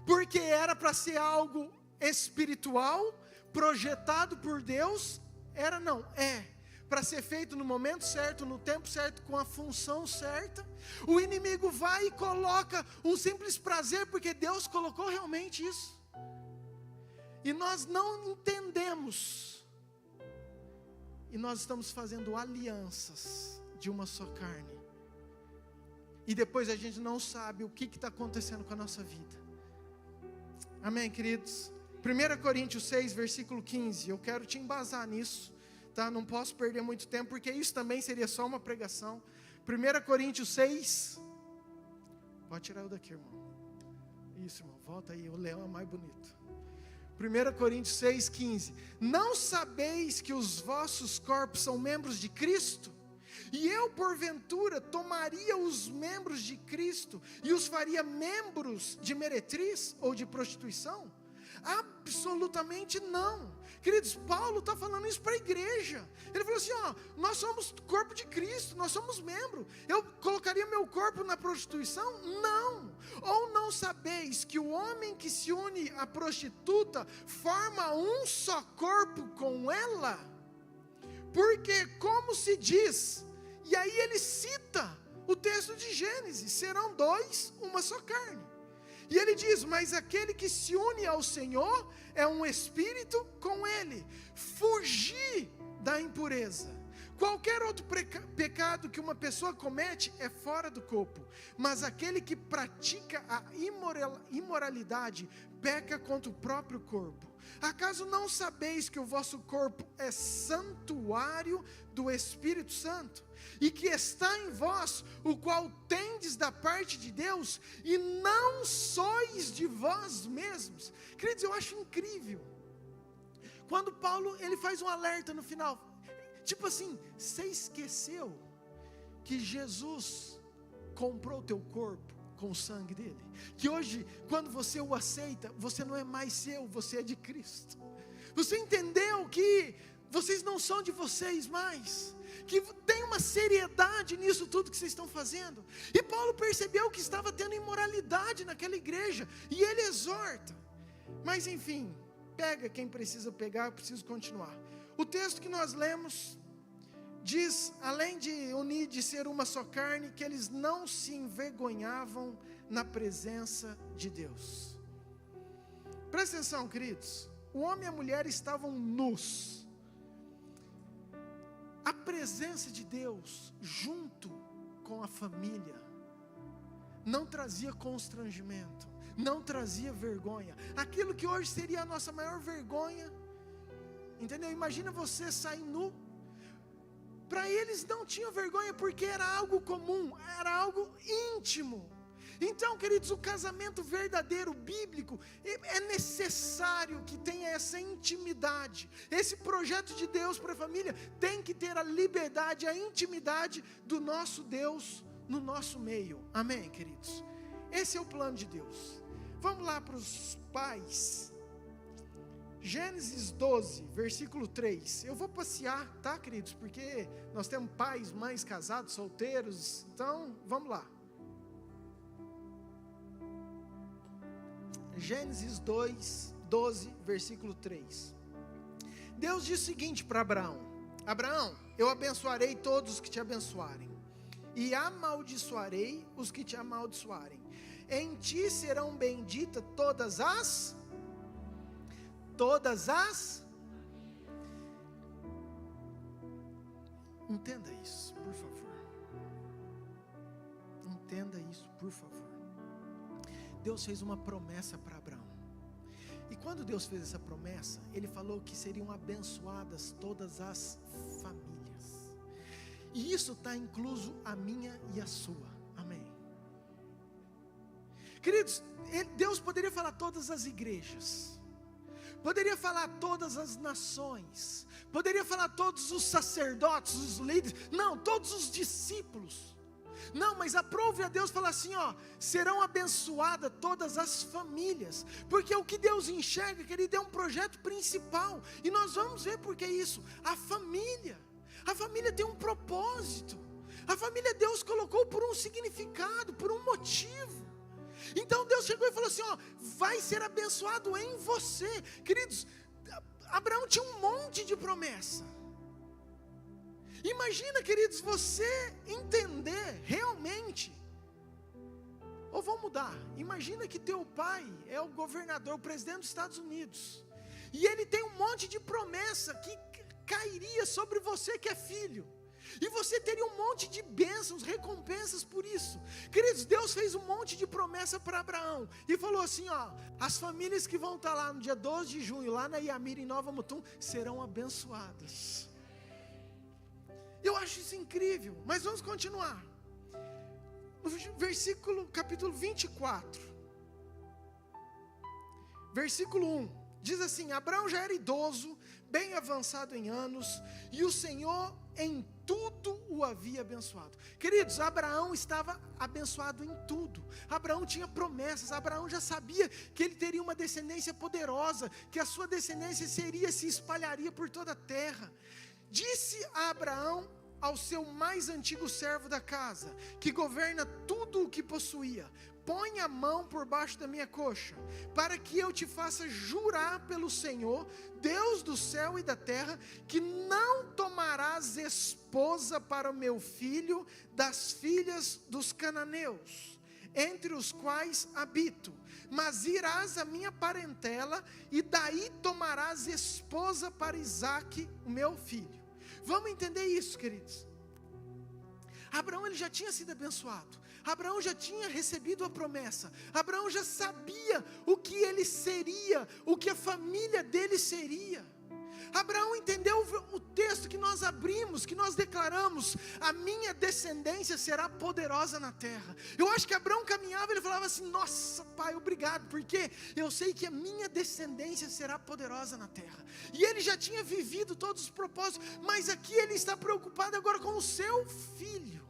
Porque era para ser algo espiritual, projetado por Deus, é para ser feito no momento certo, no tempo certo, com a função certa. O inimigo vai e coloca um simples prazer, porque Deus colocou realmente isso. E nós não entendemos. E nós estamos fazendo alianças de uma só carne. E depois a gente não sabe o que está acontecendo com a nossa vida. Amém, queridos? 1 Coríntios 6, versículo 15. Eu quero te embasar nisso, tá? Não posso perder muito tempo, porque isso também seria só uma pregação. 1 Coríntios 6. Pode tirar eu daqui, irmão. Isso, irmão. Volta aí, o leão é mais bonito. 1 Coríntios 6, 15. Não sabeis que os vossos corpos são membros de Cristo? E eu, porventura, tomaria os membros de Cristo e os faria membros de meretriz ou de prostituição? Absolutamente não. Queridos, Paulo está falando isso para a igreja. Ele falou assim, nós somos corpo de Cristo, nós somos membro. Eu colocaria meu corpo na prostituição? Não. Ou não sabeis que o homem que se une à prostituta forma um só corpo com ela? Porque como se diz, e aí ele cita o texto de Gênesis, serão dois, uma só carne. E ele diz, mas aquele que se une ao Senhor é um espírito com ele. Fugir da impureza. Qualquer outro pecado que uma pessoa comete é fora do corpo. Mas aquele que pratica a imoralidade peca contra o próprio corpo. Acaso não sabeis que o vosso corpo é santuário do Espírito Santo? E que está em vós, o qual tendes da parte de Deus, e não sois de vós mesmos. Queridos, eu acho incrível, quando Paulo, ele faz um alerta no final, tipo assim, você esqueceu que Jesus comprou o teu corpo com o sangue dele? Que hoje, quando você o aceita, você não é mais seu, você é de Cristo. Você entendeu que vocês não são de vocês mais, que tem uma seriedade nisso tudo que vocês estão fazendo. E Paulo percebeu que estava tendo imoralidade naquela igreja, e ele exorta. Mas enfim, pega quem precisa pegar, eu preciso continuar. O texto que nós lemos diz, além de unir, de ser uma só carne, que eles não se envergonhavam na presença de Deus. Presta atenção, queridos, o homem e a mulher estavam nus. A presença de Deus junto com a família não trazia constrangimento, não trazia vergonha. Aquilo que hoje seria a nossa maior vergonha, entendeu? Imagina você sair nu. Para eles não tinha vergonha, porque era algo comum, era algo íntimo. Então, queridos, o casamento verdadeiro, bíblico, é necessário que tenha essa intimidade. Esse projeto de Deus para a família tem que ter a liberdade, a intimidade do nosso Deus no nosso meio. Amém, queridos? Esse é o plano de Deus. Vamos lá para os pais. Gênesis 12, versículo 3. Eu vou passear, tá, queridos? Porque nós temos pais, mães, casados, solteiros. Então, vamos lá. Gênesis 2, 12, versículo 3. Deus diz o seguinte para Abraão: Abraão, eu abençoarei todos os que te abençoarem, e amaldiçoarei os que te amaldiçoarem. Em ti serão benditas todas as... Entenda isso, por favor. Entenda isso, por favor. Deus fez uma promessa para Abraão. E quando Deus fez essa promessa, Ele falou que seriam abençoadas todas as famílias. E isso está incluso a minha e a sua. Amém. Queridos, Deus poderia falar todas as igrejas, poderia falar todas as nações, poderia falar todos os sacerdotes, os líderes, não, todos os discípulos. Não, mas aprove a Deus falar assim, ó, serão abençoadas todas as famílias, porque o que Deus enxerga, que Ele deu um projeto principal, e nós vamos ver porque é isso. A família tem um propósito, a família Deus colocou por um significado, por um motivo. Então Deus chegou e falou assim, ó, vai ser abençoado em você. Queridos, Abraão tinha um monte de promessa. Imagina, queridos, você entender realmente, ou vou mudar, imagina que teu pai é o governador, o presidente dos Estados Unidos, e ele tem um monte de promessa que cairia sobre você que é filho, e você teria um monte de bênçãos, recompensas por isso. Queridos, Deus fez um monte de promessa para Abraão, e falou assim, ó, as famílias que vão estar lá no dia 12 de junho, lá na Iamira, em Nova Mutum, serão abençoadas. Eu acho isso incrível, mas vamos continuar. No capítulo 24, versículo 1, diz assim, Abraão já era idoso, bem avançado em anos, e o Senhor em tudo o havia abençoado. Queridos, Abraão estava abençoado em tudo. Abraão tinha promessas, Abraão já sabia que ele teria uma descendência poderosa, que a sua descendência se espalharia por toda a terra. Disse a Abraão ao seu mais antigo servo da casa, que governa tudo o que possuía, põe a mão por baixo da minha coxa, para que eu te faça jurar pelo Senhor, Deus do céu e da terra, que não tomarás esposa para o meu filho das filhas dos cananeus, entre os quais habito, mas irás à minha parentela, e daí tomarás esposa para Isaque, o meu filho. Vamos entender isso, queridos. Abraão, ele já tinha sido abençoado, Abraão já tinha recebido a promessa, Abraão já sabia o que ele seria, o que a família dele seria. Abraão entendeu o texto que nós abrimos, que nós declaramos, a minha descendência será poderosa na terra. Eu acho que Abraão caminhava, ele falava assim, nossa pai, obrigado, porque eu sei que a minha descendência será poderosa na terra. E ele já tinha vivido todos os propósitos, mas aqui ele está preocupado agora com o seu filho.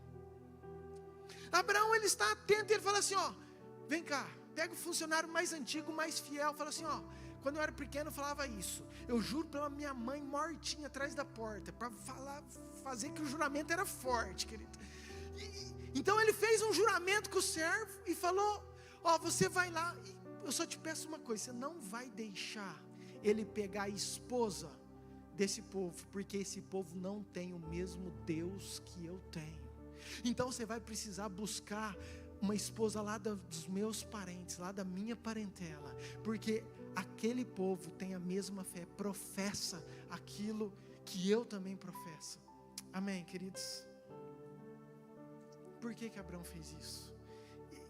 Abraão, ele está atento, ele fala assim, ó, vem cá, pega o funcionário mais antigo, mais fiel, fala assim, ó, quando eu era pequeno eu falava isso, eu juro pela minha mãe mortinha atrás da porta, para fazer que o juramento era forte, querido. Então ele fez um juramento com o servo e falou, ó, você vai lá, e eu só te peço uma coisa, você não vai deixar ele pegar a esposa desse povo, porque esse povo não tem o mesmo Deus que eu tenho. Então você vai precisar buscar uma esposa lá dos meus parentes, lá da minha parentela, porque aquele povo tem a mesma fé, professa aquilo que eu também professo. Amém, queridos? Por que Abraão fez isso?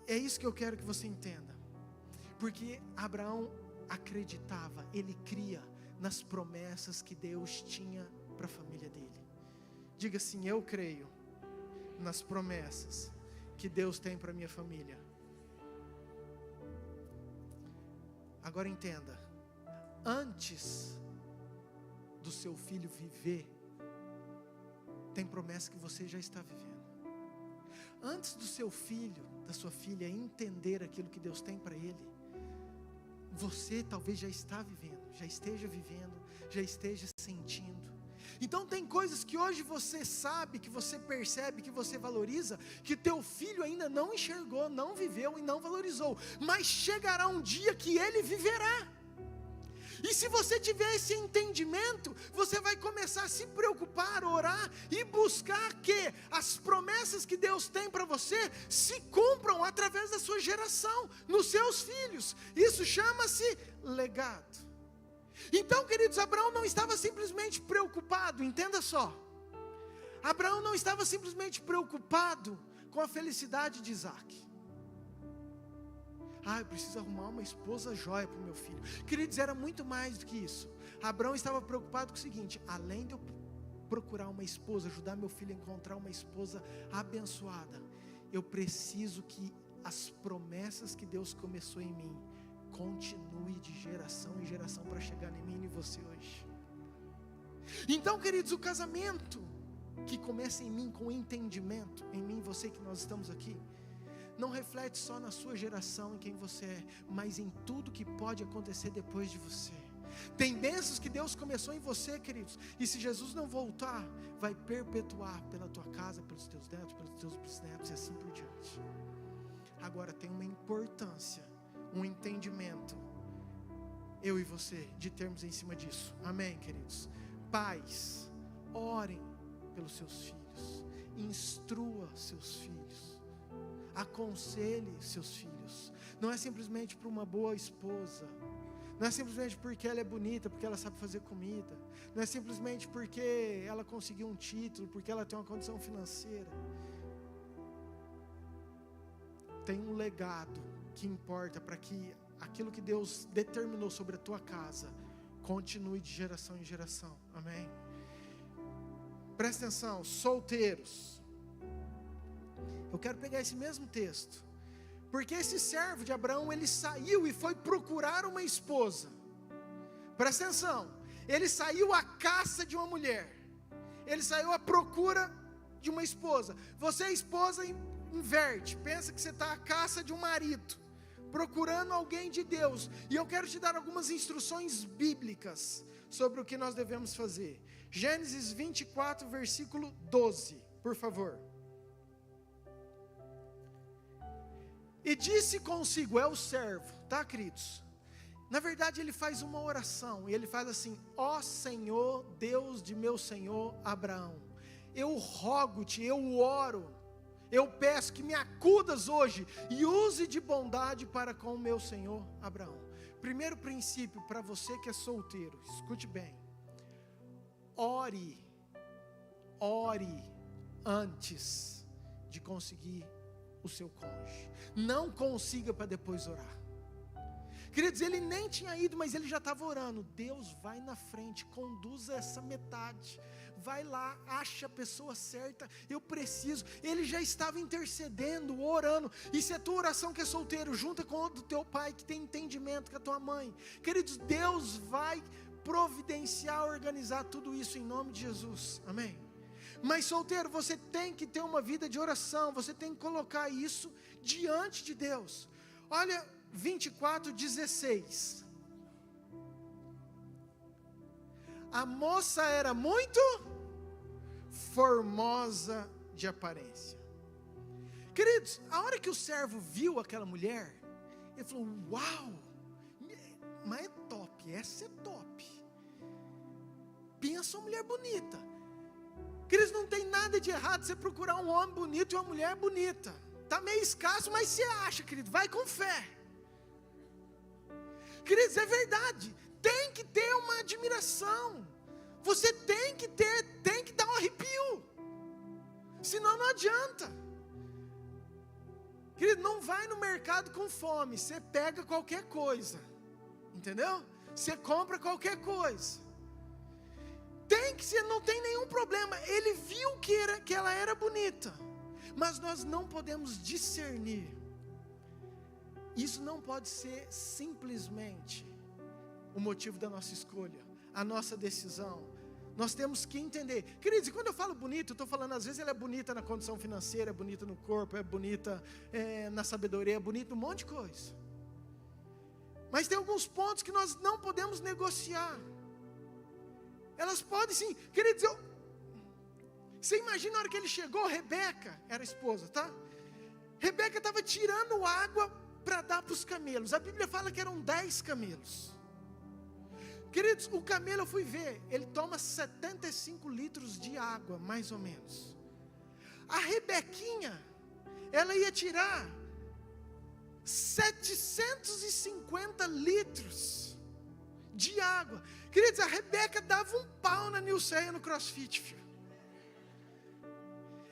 É isso que eu quero que você entenda. Porque Abraão acreditava, ele cria nas promessas que Deus tinha para a família dele. Diga assim, eu creio nas promessas que Deus tem para minha família. Agora entenda, antes do seu filho viver, tem promessa que você já está vivendo. Antes do seu filho, da sua filha entender aquilo que Deus tem para ele, você talvez já está vivendo, já esteja vivendo, já esteja sentindo. Então tem coisas que hoje você sabe, que você percebe, que você valoriza, que teu filho ainda não enxergou, não viveu e não valorizou, mas chegará um dia que ele viverá. E se você tiver esse entendimento, você vai começar a se preocupar, orar e buscar que as promessas que Deus tem para você se cumpram através da sua geração, nos seus filhos. Isso chama-se legado. Então, queridos, Abraão não estava simplesmente preocupado, entenda só. Abraão não estava simplesmente preocupado com a felicidade de Isaque. Eu preciso arrumar uma esposa joia para o meu filho. Queridos, era muito mais do que isso. Abraão estava preocupado com o seguinte: além de eu procurar uma esposa, ajudar meu filho a encontrar uma esposa abençoada, eu preciso que as promessas que Deus começou em mim, continue de geração em geração para chegar em mim e em você hoje. Então, queridos, o casamento que começa em mim com entendimento, em mim e você que nós estamos aqui, não reflete só na sua geração, em quem você é, mas em tudo que pode acontecer depois de você. Tem bênçãos que Deus começou em você, queridos, e se Jesus não voltar, vai perpetuar pela tua casa, pelos teus netos, pelos teus bisnetos e assim por diante. Agora tem uma importância, um entendimento, eu e você, de termos em cima disso. Amém, queridos? Pais, orem pelos seus filhos, instrua seus filhos, aconselhe seus filhos. Não é simplesmente para uma boa esposa, não é simplesmente porque ela é bonita, porque ela sabe fazer comida, não é simplesmente porque ela conseguiu um título, porque ela tem uma condição financeira. Tem um legado que importa para que aquilo que Deus determinou sobre a tua casa continue de geração em geração. Amém? Presta atenção, solteiros. Eu quero pegar esse mesmo texto, porque esse servo de Abraão, ele saiu e foi procurar uma esposa. Presta atenção, ele saiu à caça de uma mulher, ele saiu à procura de uma esposa. Você, esposa, inverte, pensa que você está à caça de um marido, procurando alguém de Deus. E eu quero te dar algumas instruções bíblicas sobre o que nós devemos fazer. Gênesis 24, versículo 12, por favor. E disse consigo, é o servo, tá, queridos? Na verdade ele faz uma oração, e ele faz assim: ó Senhor, Deus de meu Senhor Abraão, eu rogo-te, eu oro, eu peço que me acudas hoje, e use de bondade para com o meu Senhor Abraão. Primeiro princípio para você que é solteiro, escute bem: ore antes de conseguir o seu cônjuge. Não consiga para depois orar. Queridos, ele nem tinha ido, mas ele já estava orando. Deus vai na frente, conduza essa metade, vai lá, acha a pessoa certa, eu preciso. Ele já estava intercedendo, orando. E se a tua oração que é solteiro, junta com o do teu pai que tem entendimento, com a tua mãe, queridos, Deus vai providenciar, organizar tudo isso em nome de Jesus. Amém? Mas solteiro, você tem que ter uma vida de oração, você tem que colocar isso diante de Deus. Olha 24:16. A moça era muito formosa de aparência. Queridos, a hora que o servo viu aquela mulher, ele falou: uau, mas é top, essa é top. Pensa uma mulher bonita. Queridos, não tem nada de errado você procurar um homem bonito e uma mulher bonita. Está meio escasso, mas você acha, querido, vai com fé. Queridos, é verdade, tem que ter uma admiração. Você tem que dar um arrepio. Senão não adianta. Querido, não vai no mercado com fome, você pega qualquer coisa. Entendeu? Você compra qualquer coisa. Não tem nenhum problema. Ele viu que ela era bonita, mas nós não podemos discernir. Isso não pode ser simplesmente o motivo da nossa escolha, a nossa decisão. Nós temos que entender. Queridos, e quando eu falo bonito, eu estou falando, às vezes ela é bonita na condição financeira, é bonita no corpo, é bonita na sabedoria, é bonita num monte de coisa. Mas tem alguns pontos que nós não podemos negociar. Elas podem sim. Queridos, você imagina a hora que ele chegou, Rebeca era a esposa, tá? Rebeca estava tirando água para dar para os camelos. A Bíblia fala que eram 10 camelos. Queridos, o camelo, eu fui ver, ele toma 75 litros de água, mais ou menos. A Rebequinha, ela ia tirar 750 litros de água. Queridos, a Rebeca dava um pau na Nilceia no CrossFit, filho.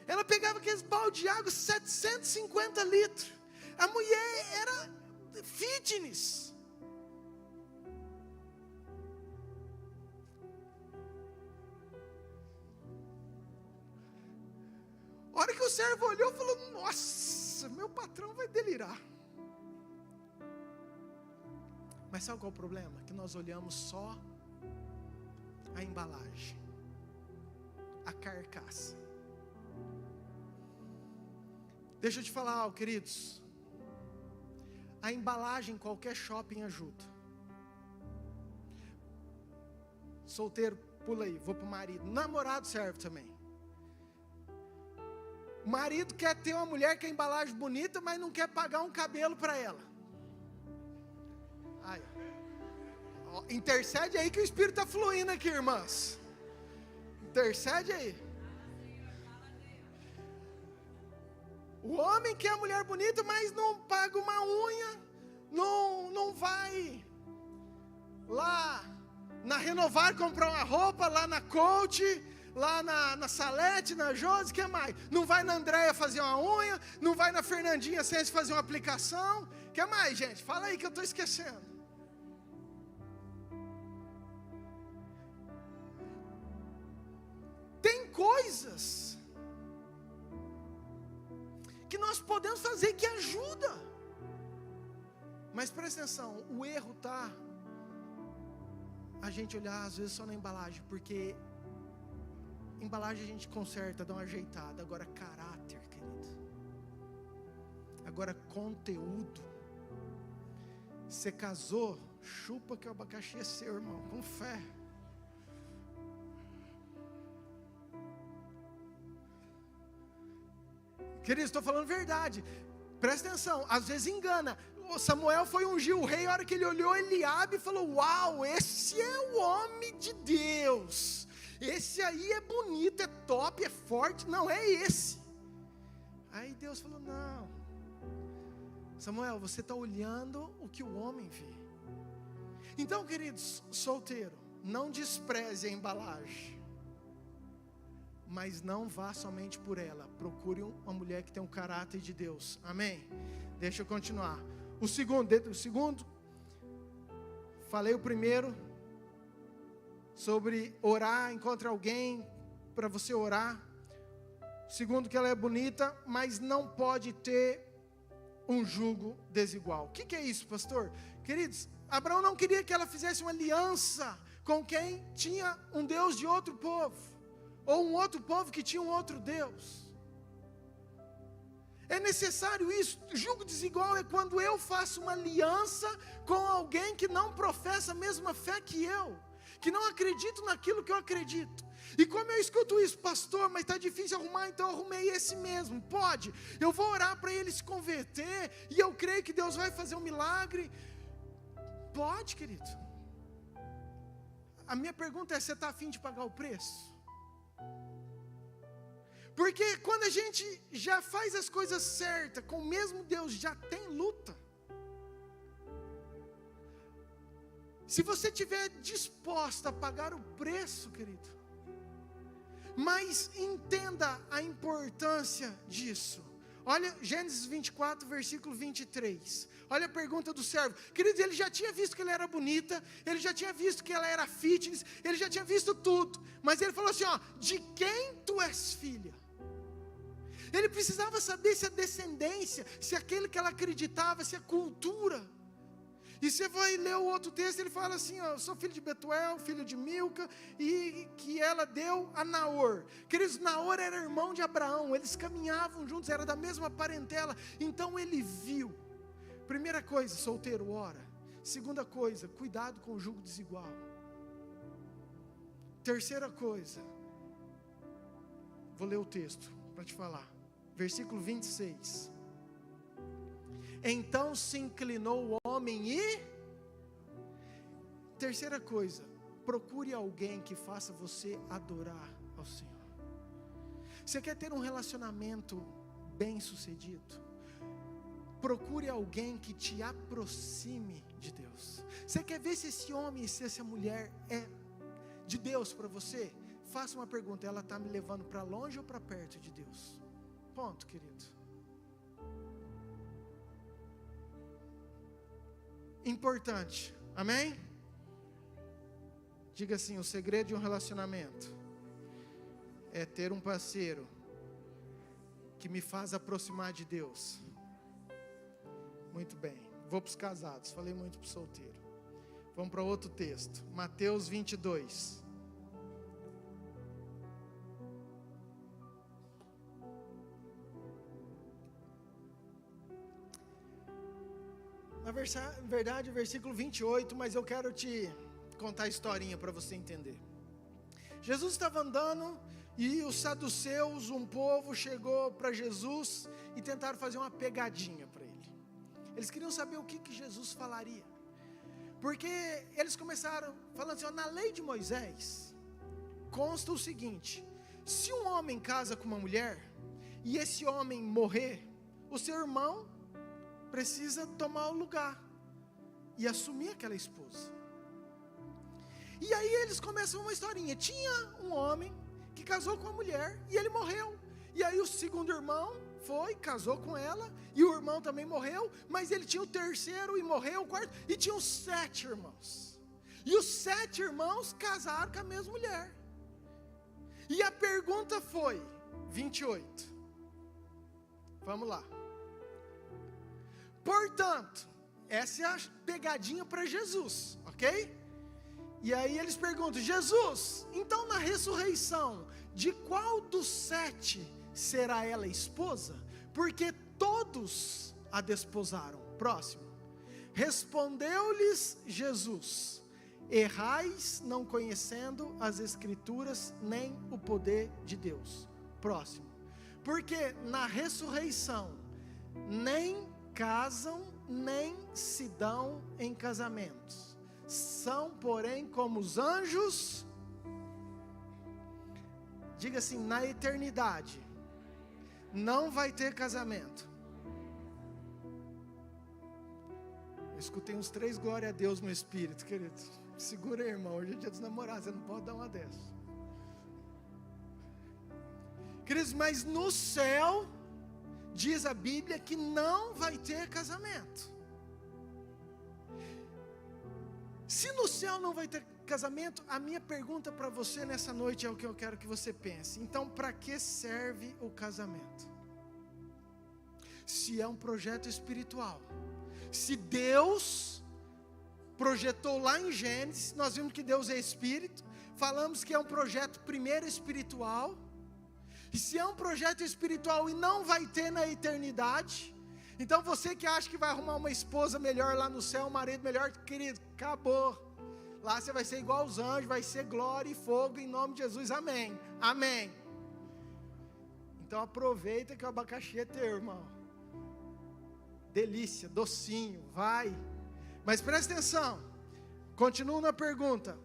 Ela pegava aqueles balde de água, 750 litros. A mulher era fitness. A hora que o servo olhou, falou: nossa, nossa, meu patrão vai delirar. Mas sabe qual é o problema? Que nós olhamos só a embalagem, a carcaça. Deixa eu te falar algo, queridos. A embalagem em qualquer shopping ajuda. Solteiro, pula aí, vou pro marido. Namorado serve também. O marido quer ter uma mulher com a embalagem bonita, mas não quer pagar um cabelo para ela. Aí, ó, intercede aí que o Espírito está fluindo aqui, irmãs. Intercede aí. O homem quer a mulher bonita, mas não paga uma unha, não vai lá na Renovar comprar uma roupa, lá na Coach, lá na Salete, na Josi, que mais? Não vai na Andréia fazer uma unha, não vai na Fernandinha Sense fazer uma aplicação. Que mais, gente? Fala aí que eu estou esquecendo. Tem coisas que nós podemos fazer que ajuda. Mas presta atenção, o erro está a gente olhar às vezes só na embalagem, porque embalagem a gente conserta, dá uma ajeitada. Agora caráter, querido. Agora conteúdo. Você casou, chupa que o abacaxi é seu, irmão, com fé. Querido, estou falando verdade. Presta atenção, às vezes engana. O Samuel foi ungir o rei, a hora que ele olhou Eliabe e falou: uau, esse é o homem de Deus. Esse aí é bonito, é top, é forte. Não, é esse. Aí Deus falou: não, Samuel, você está olhando o que o homem vê. Então, queridos, solteiro, não despreze a embalagem. Mas não vá somente por ela. Procure uma mulher que tem um caráter de Deus. Amém? Deixa eu continuar. O segundo, falei o primeiro, sobre orar, encontre alguém para você orar. O segundo, que ela é bonita, mas não pode ter um jugo desigual. O que é isso, pastor? Queridos, Abraão não queria que ela fizesse uma aliança com quem tinha um Deus de outro povo. Ou um outro povo que tinha um outro Deus. É necessário isso. Jugo desigual é quando eu faço uma aliança com alguém que não professa a mesma fé que eu, que não acredita naquilo que eu acredito. E como eu escuto isso, pastor, mas está difícil arrumar, então eu arrumei esse mesmo. Pode, eu vou orar para ele se converter, e eu creio que Deus vai fazer um milagre. Pode, querido. A minha pergunta é: você está a fim de pagar o preço? Porque quando a gente já faz as coisas certas, com o mesmo Deus, já tem luta. Se você estiver disposta a pagar o preço, querido, mas entenda a importância disso. Olha Gênesis 24, versículo 23. Olha a pergunta do servo. Querido, ele já tinha visto que ela era bonita, ele já tinha visto que ela era fitness, ele já tinha visto tudo. Mas ele falou assim, ó: de quem tu és filha? Ele precisava saber se a descendência, se aquele que ela acreditava, se a cultura. E você vai ler o outro texto, ele fala assim, ó: eu sou filho de Betuel, filho de Milca, e que ela deu a Naor. Queridos, Naor era irmão de Abraão, eles caminhavam juntos, era da mesma parentela. Então ele viu. Primeira coisa, solteiro, ora. Segunda coisa, cuidado com o jugo desigual. Terceira coisa, vou ler o texto para te falar. Versículo 26. Então se inclinou o homem e... Terceira coisa, procure alguém que faça você adorar ao Senhor. Você quer ter um relacionamento bem sucedido? Procure alguém que te aproxime de Deus. Você quer ver se esse homem e se essa mulher é de Deus para você? Faça uma pergunta: ela está me levando para longe ou para perto de Deus? Ponto, querido. Importante, amém? Diga assim: o segredo de um relacionamento é ter um parceiro que me faz aproximar de Deus. Muito bem. Vou para os casados. Falei muito para o solteiro. Vamos para outro texto. Mateus 22. Na verdade, versículo 28, mas eu quero te contar a historinha para você entender. Jesus estava andando e os saduceus, um povo, chegou para Jesus e tentaram fazer uma pegadinha para ele. Eles queriam saber o que Jesus falaria. Porque eles começaram falando assim, na lei de Moisés, consta o seguinte, se um homem casa com uma mulher, e esse homem morrer, o seu irmão precisa tomar o lugar, e assumir aquela esposa. E aí eles começam uma historinha, tinha um homem que casou com uma mulher, e ele morreu, e aí o segundo irmão foi, casou com ela, e o irmão também morreu, mas ele tinha o terceiro e morreu, o quarto, e tinham 7 irmãos, e os 7 irmãos casaram com a mesma mulher, e a pergunta foi, 28, vamos lá, portanto, essa é a pegadinha para Jesus, ok? E aí eles perguntam, Jesus, então na ressurreição, de qual dos 7 será ela esposa? Porque todos a desposaram. Próximo. Respondeu-lhes Jesus, errais não conhecendo as Escrituras, nem o poder de Deus. Próximo. Porque na ressurreição, nem casam, nem se dão em casamentos. São, porém, como os anjos. Diga assim, na eternidade não vai ter casamento. Eu escutei uns 3 glória a Deus no espírito, querido. Segura aí, irmão, hoje é dia dos namorados, você não pode dar uma dessas. Queridos, mas no céu, diz a Bíblia que não vai ter casamento. Se no céu não vai ter casamento, a minha pergunta para você nessa noite é o que eu quero que você pense. Então, para que serve o casamento? Se é um projeto espiritual, se Deus projetou lá em Gênesis, nós vimos que Deus é espírito, falamos que é um projeto primeiro espiritual, e se é um projeto espiritual e não vai ter na eternidade, então você que acha que vai arrumar uma esposa melhor lá no céu, um marido melhor, querido, acabou. Lá você vai ser igual aos anjos, vai ser glória e fogo em nome de Jesus, amém, amém. Então aproveita que o abacaxi é teu, irmão. Delícia, docinho, vai. Mas presta atenção, continuo na pergunta,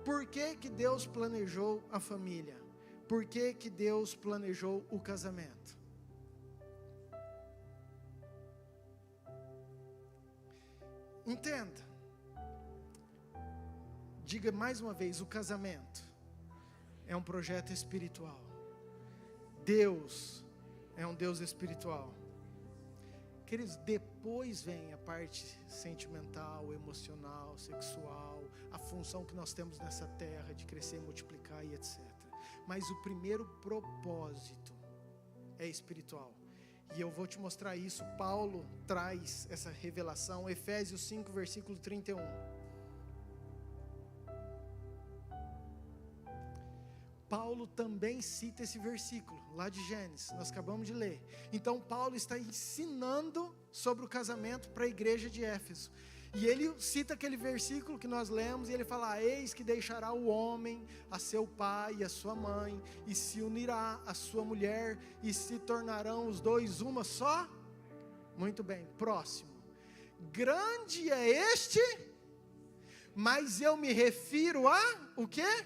por que que Deus planejou a família? Por que que Deus planejou o casamento? Entenda, diga mais uma vez, o casamento é um projeto espiritual. Deus é um Deus espiritual. Queridos, depois vem a parte sentimental, emocional, sexual, a função que nós temos nessa terra de crescer, multiplicar e etc. Mas o primeiro propósito é espiritual. E eu vou te mostrar isso. Paulo traz essa revelação, Efésios 5, versículo 31. Paulo também cita esse versículo, lá de Gênesis, nós acabamos de ler. Então Paulo está ensinando sobre o casamento para a igreja de Éfeso. E ele cita aquele versículo que nós lemos, e ele fala, eis que deixará o homem a seu pai e a sua mãe, e se unirá a sua mulher, e se tornarão os dois uma só. Muito bem, próximo. Grande é este, mas eu me refiro a, o quê?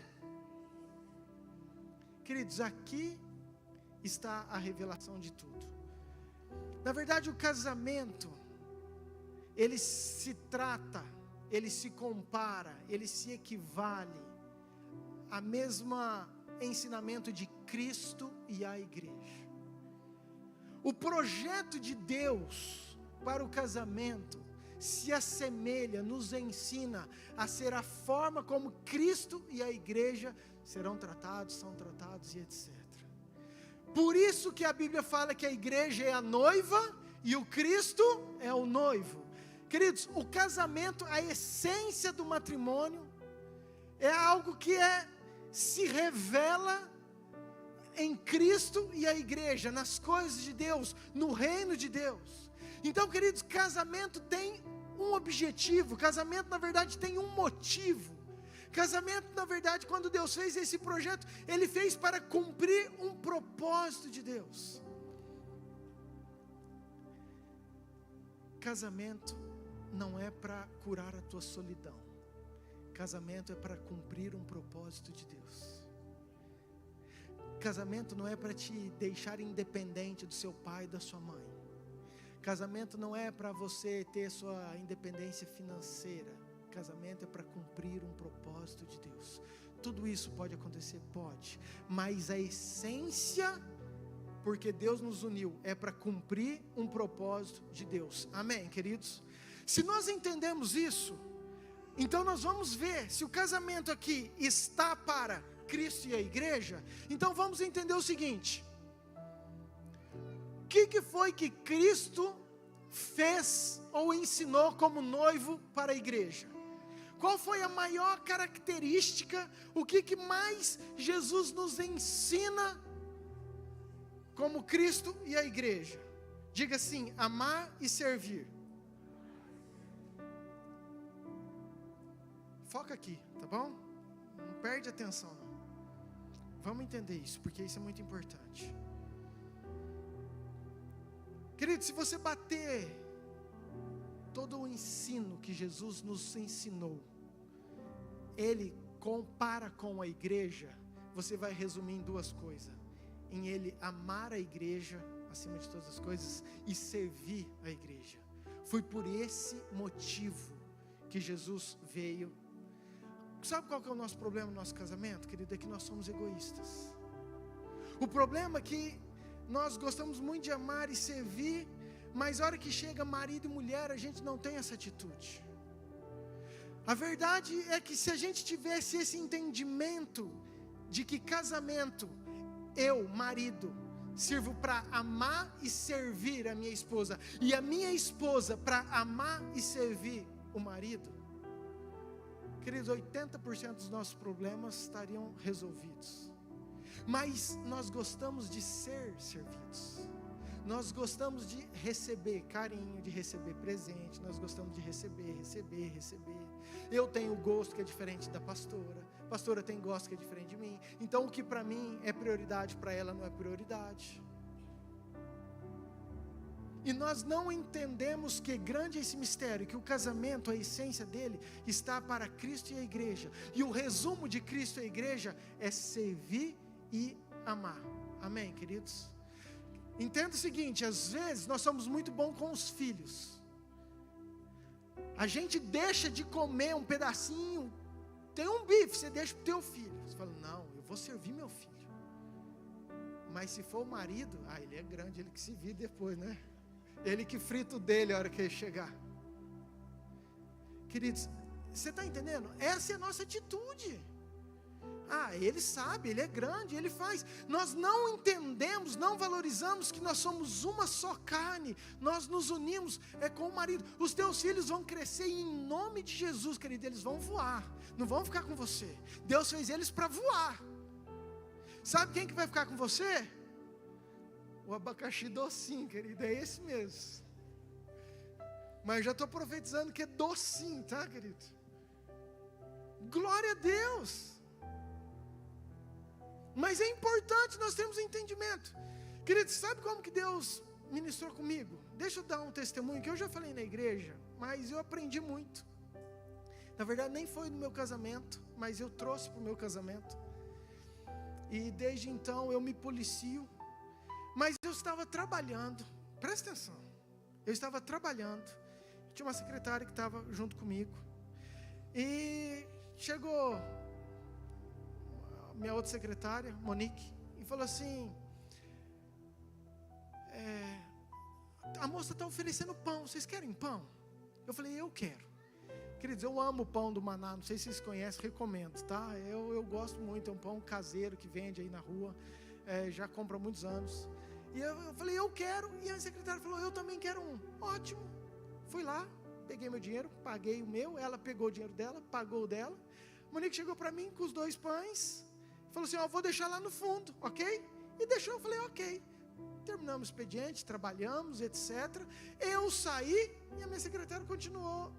Queridos, aqui está a revelação de tudo. Na verdade, o casamento, ele se trata, ele se compara, ele se equivale ao mesmo ensinamento de Cristo e a igreja. O projeto de Deus para o casamento se assemelha, nos ensina a ser a forma como Cristo e a igreja serão tratados, são tratados e etc. Por isso que a Bíblia fala que a igreja é a noiva e o Cristo é o noivo. Queridos, o casamento, a essência do matrimônio, é algo que se revela em Cristo e a igreja, nas coisas de Deus, no reino de Deus. Então, queridos, casamento tem um objetivo, casamento na verdade tem um motivo. Casamento, na verdade, quando Deus fez esse projeto, Ele fez para cumprir um propósito de Deus. Casamento não é para curar a tua solidão. Casamento é para cumprir um propósito de Deus. Casamento não é para te deixar independente do seu pai e da sua mãe. Casamento não é para você ter sua independência financeira. Casamento é para cumprir um propósito de Deus. Tudo isso pode acontecer? Pode. Mas a essência, porque Deus nos uniu, é para cumprir um propósito de Deus. Amém, queridos? Se nós entendemos isso, então nós vamos ver se o casamento aqui está para Cristo e a igreja. Então vamos entender o seguinte: o que foi que Cristo fez ou ensinou como noivo para a igreja? Qual foi a maior característica? O que mais Jesus nos ensina como Cristo e a igreja? Diga assim: amar e servir. Foca aqui, tá bom? Não perde atenção não. Vamos entender isso, porque isso é muito importante. Querido, se você bater todo o ensino que Jesus nos ensinou, Ele compara com a igreja, você vai resumir em duas coisas: em Ele amar a igreja acima de todas as coisas e servir a igreja. Foi por esse motivo que Jesus veio. Sabe qual que é o nosso problema no nosso casamento, querido? É que nós somos egoístas. O problema é que nós gostamos muito de amar e servir, mas a hora que chega marido e mulher, a gente não tem essa atitude. A verdade é que se a gente tivesse esse entendimento de que casamento, eu, marido, sirvo para amar e servir a minha esposa, e a minha esposa para amar e servir o marido, queridos, 80% dos nossos problemas estariam resolvidos. Mas nós gostamos de ser servidos. Nós gostamos de receber carinho, de receber presente. Nós gostamos de receber. Eu tenho gosto que é diferente da pastora. A pastora tem gosto que é diferente de mim. Então o que para mim é prioridade, para ela não é prioridade. E nós não entendemos que grande é esse mistério, que o casamento, a essência dele, está para Cristo e a igreja. E o resumo de Cristo e a igreja é servir e amar. Amém, queridos? Entenda o seguinte: às vezes nós somos muito bons com os filhos. A gente deixa de comer um pedacinho, tem um bife, você deixa para o teu filho. Você fala: não, eu vou servir meu filho. Mas se for o marido, ele é grande, ele que se vira depois, né? Ele que frita o dele a hora que ele chegar. Queridos, você está entendendo? Essa é a nossa atitude. Ele sabe, ele é grande, ele faz. Nós não entendemos, não valorizamos que nós somos uma só carne. Nós nos unimos com o marido. Os teus filhos vão crescer e em nome de Jesus, querido, eles vão voar. Não vão ficar com você. Deus fez eles para voar. Sabe quem que vai ficar com você? O abacaxi docinho, querido, é esse mesmo. Mas eu já estou profetizando que é docinho, tá, querido? Glória a Deus. Mas é importante nós termos entendimento. Querido, sabe como que Deus ministrou comigo? Deixa eu dar um testemunho que eu já falei na igreja, mas eu aprendi muito. Na verdade nem foi no meu casamento, mas eu trouxe para o meu casamento. E desde então eu me policio. Mas eu estava trabalhando, presta atenção, eu estava trabalhando, tinha uma secretária que estava junto comigo, e chegou minha outra secretária, Monique, e falou assim: a moça está oferecendo pão, vocês querem pão? Eu falei: eu quero. Queridos, eu amo o pão do Maná, não sei se vocês conhecem, recomendo, tá? Eu gosto muito, é um pão caseiro que vende aí na rua, já compro há muitos anos. E eu falei, eu quero. E a secretária falou, eu também quero um. Ótimo. Fui lá, peguei meu dinheiro, paguei o meu. Ela pegou o dinheiro dela, pagou o dela. Monique chegou para mim com os 2 pães. Falou assim, vou deixar lá no fundo, ok? E deixou, eu falei, ok. Terminamos o expediente, trabalhamos, etc. Eu saí e a minha secretária continuou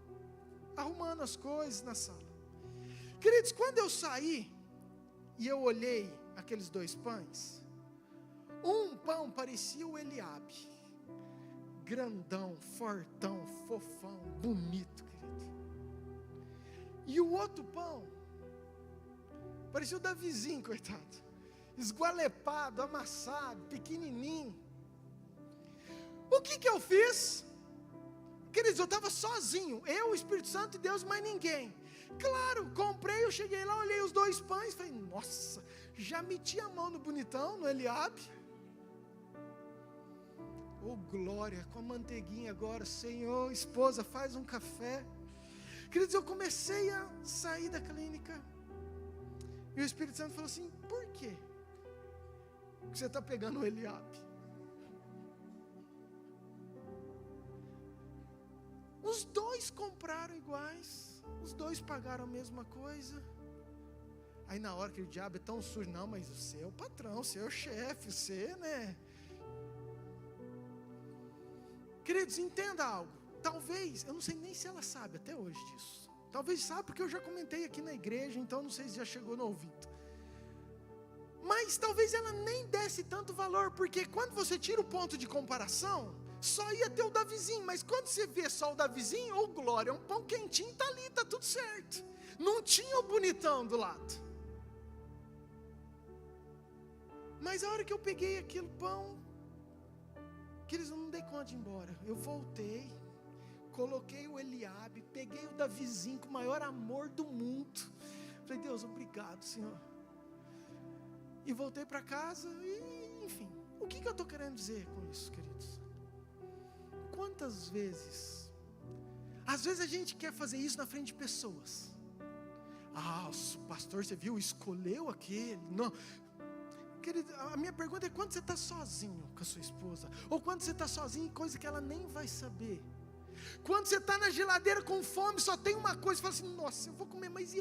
arrumando as coisas na sala. Queridos, quando eu saí e eu olhei aqueles 2 pães, um pão parecia o Eliabe, grandão, fortão, fofão, bonito, querido. E o outro pão parecia o Davizinho, coitado, esgualepado, amassado, pequenininho. O que eu fiz? Queridos, eu estava sozinho, eu, o Espírito Santo e Deus, mais ninguém. Claro, comprei, eu cheguei lá, olhei os 2 pães, falei, nossa, já meti a mão no bonitão, no Eliabe. Oh glória, com a manteiguinha agora, Senhor, esposa, faz um café. Queridos, eu comecei a sair da clínica, e o Espírito Santo falou assim, por quê que você está pegando o Eliabe? Os 2 compraram iguais, os 2 pagaram a mesma coisa. Aí na hora que o diabo é tão sujo, não, mas você é o patrão, você é o chefe, você, né? Queridos, entenda algo. Talvez, eu não sei nem se ela sabe até hoje disso. Talvez sabe porque eu já comentei aqui na igreja, então não sei se já chegou no ouvido. Mas talvez ela nem desse tanto valor, porque quando você tira o ponto de comparação, só ia ter o Davizinho, mas quando você vê só o Davizinho, oh glória, um pão quentinho, tá ali, tá tudo certo. Não tinha o bonitão do lado. Mas a hora que eu peguei aquele pão, que eles não dei conta de ir embora, eu voltei, coloquei o Eliabe, peguei o Davizinho com o maior amor do mundo. Falei, Deus, obrigado, Senhor. E voltei para casa e, enfim, o que eu estou querendo dizer com isso, queridos? Quantas vezes, às vezes a gente quer fazer isso na frente de pessoas. O pastor, você viu, escolheu aquele. Não. Querido, a minha pergunta é quando você está sozinho com a sua esposa, ou quando você está sozinho em coisa que ela nem vai saber. Quando você está na geladeira com fome, só tem uma coisa, você fala assim, nossa, eu vou comer mais.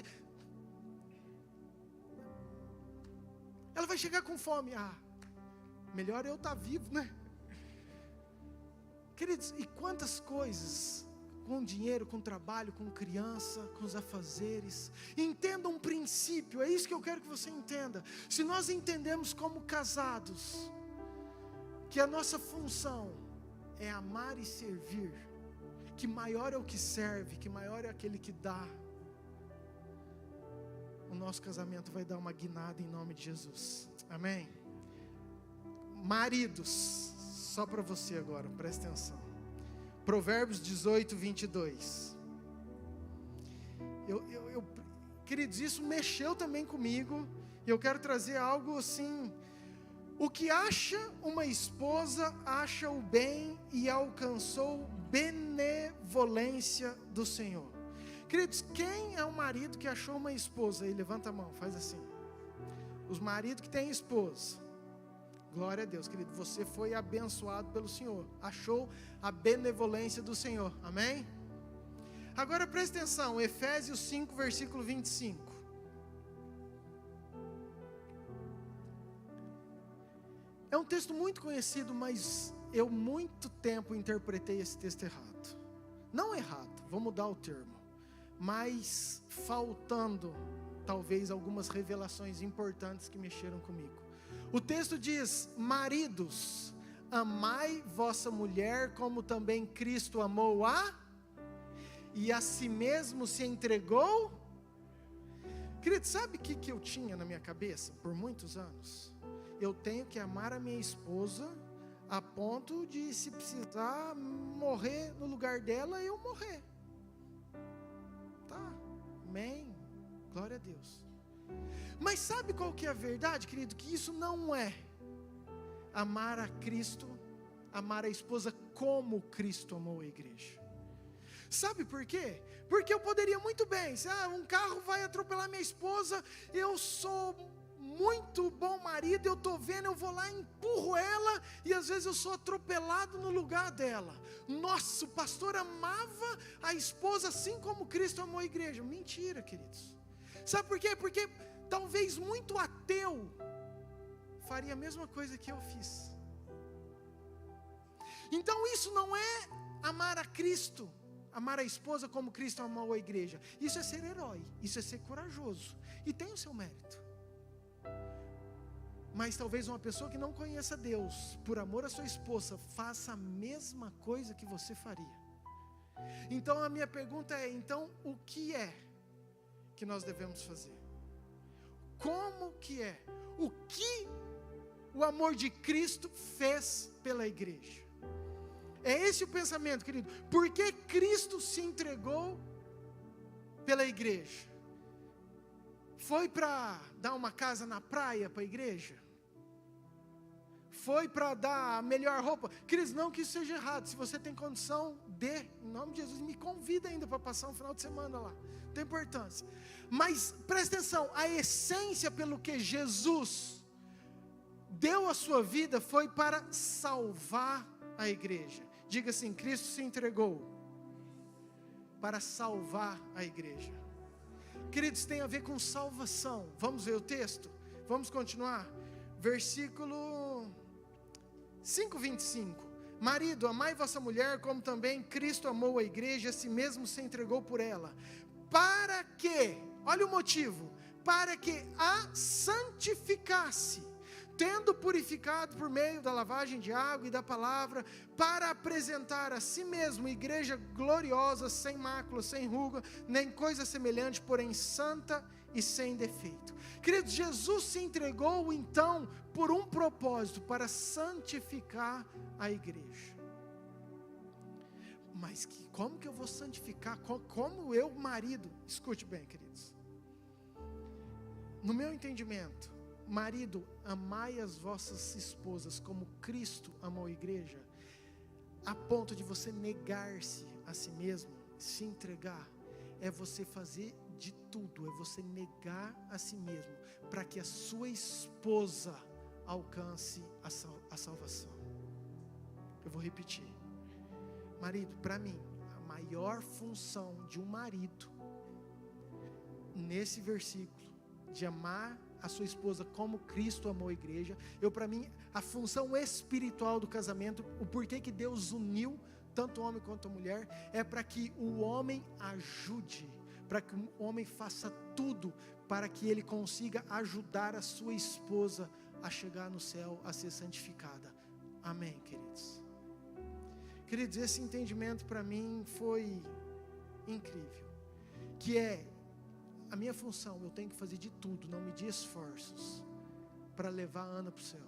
Ela vai chegar com fome, melhor eu estar vivo, né? Queridos, e quantas coisas, com dinheiro, com trabalho, com criança, com os afazeres. Entenda um princípio, é isso que eu quero que você entenda. Se nós entendemos como casados, que a nossa função é amar e servir, que maior é o que serve, que maior é aquele que dá, o nosso casamento vai dar uma guinada em nome de Jesus, amém? Maridos, só para você agora, presta atenção. Provérbios 18, 22. Queridos, isso mexeu também comigo. E eu quero trazer algo assim. O que acha uma esposa, acha o bem e alcançou benevolência do Senhor. Queridos, quem é o marido que achou uma esposa? Aí levanta a mão, faz assim. Os maridos que têm esposa. Glória a Deus, querido, você foi abençoado pelo Senhor, achou a benevolência do Senhor, amém? Agora presta atenção, Efésios 5, versículo 25. É um texto muito conhecido, mas eu muito tempo interpretei esse texto errado. Não errado, vou mudar o termo, mas faltando talvez algumas revelações importantes que mexeram comigo. O texto diz, maridos, amai vossa mulher como também Cristo amou e a si mesmo se entregou. Querido, sabe o que eu tinha na minha cabeça por muitos anos? Eu tenho que amar a minha esposa a ponto de, se precisar morrer no lugar dela, eu morrer. Tá, amém, glória a Deus. Mas sabe qual que é a verdade, querido? Que isso não é amar a Cristo, amar a esposa como Cristo amou a igreja. Sabe por quê? Porque eu poderia muito bem, um carro vai atropelar minha esposa, eu sou muito bom marido, eu estou vendo, eu vou lá, empurro ela, e às vezes eu sou atropelado no lugar dela. Nossa, o pastor amava a esposa assim como Cristo amou a igreja. Mentira, queridos. Sabe por quê? Porque talvez muito ateu faria a mesma coisa que eu fiz. Então isso não é amar a Cristo, amar a esposa como Cristo amou a igreja. Isso é ser herói, isso é ser corajoso, e tem o seu mérito. Mas talvez uma pessoa que não conheça Deus, por amor à sua esposa, faça a mesma coisa que você faria. Então a minha pergunta é, então o que é que nós devemos fazer? Como que é? O que o amor de Cristo fez pela igreja? É esse o pensamento, querido. Por que Cristo se entregou pela igreja? Foi para dar uma casa na praia para a igreja? Foi para dar a melhor roupa? Queridos, não que isso seja errado. Se você tem condição, dê. Em nome de Jesus, me convida ainda para passar um final de semana lá. Não tem importância. Mas presta atenção, a essência pelo que Jesus deu a sua vida foi para salvar a igreja. Diga assim, Cristo se entregou para salvar a igreja. Queridos, tem a ver com salvação. Vamos ver o texto? Vamos continuar? Versículo 5:25. Marido, amai vossa mulher, como também Cristo amou a igreja, a si mesmo se entregou por ela. Para que, olha o motivo, para que a santificasse, tendo purificado por meio da lavagem de água e da palavra, para apresentar a si mesmo igreja gloriosa, sem mácula, sem ruga, nem coisa semelhante, porém santa e sem defeito. Queridos, Jesus se entregou então por um propósito, para santificar a igreja. Mas como que eu vou santificar? Como eu, marido? Escute bem, queridos. No meu entendimento, marido, amai as vossas esposas como Cristo amou a igreja, a ponto de você negar-se a si mesmo, se entregar, é você fazer de tudo, é você negar a si mesmo, para que a sua esposa alcance a salvação. Eu vou repetir. Marido, para mim, a maior função de um marido, nesse versículo, de amar a sua esposa como Cristo amou a igreja, para mim, a função espiritual do casamento, o porquê que Deus uniu tanto o homem quanto a mulher, é para que o homem ajude, para que o homem faça tudo, para que ele consiga ajudar a sua esposa a chegar no céu, a ser santificada. Amém, queridos? Queridos, esse entendimento para mim foi incrível, que é a minha função, eu tenho que fazer de tudo, não medir esforços, para levar a Ana para o céu.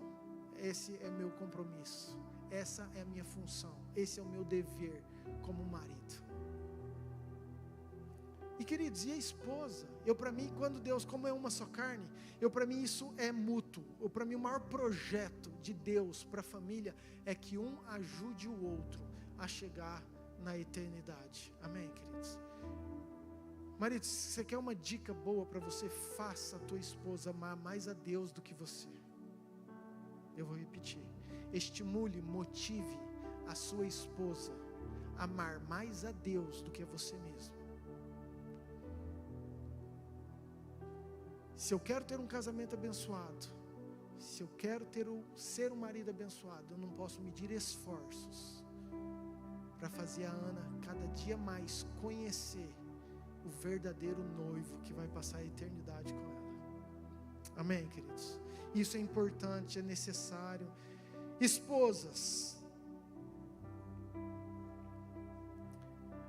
Esse é meu compromisso, essa é a minha função, esse é o meu dever como marido. E queridos, e a esposa? Para mim, quando Deus, como é uma só carne, para mim isso é mútuo. Para mim o maior projeto de Deus para a família é que um ajude o outro a chegar na eternidade. Amém, queridos? Marido, se você quer uma dica boa para você, faça a tua esposa amar mais a Deus do que você. Eu vou repetir. Estimule, motive a sua esposa a amar mais a Deus do que a você mesmo. Se eu quero ter um casamento abençoado, se eu quero ser um marido abençoado, eu não posso medir esforços para fazer a Ana cada dia mais conhecer o verdadeiro noivo que vai passar a eternidade com ela. Amém, queridos? Isso é importante, é necessário. Esposas,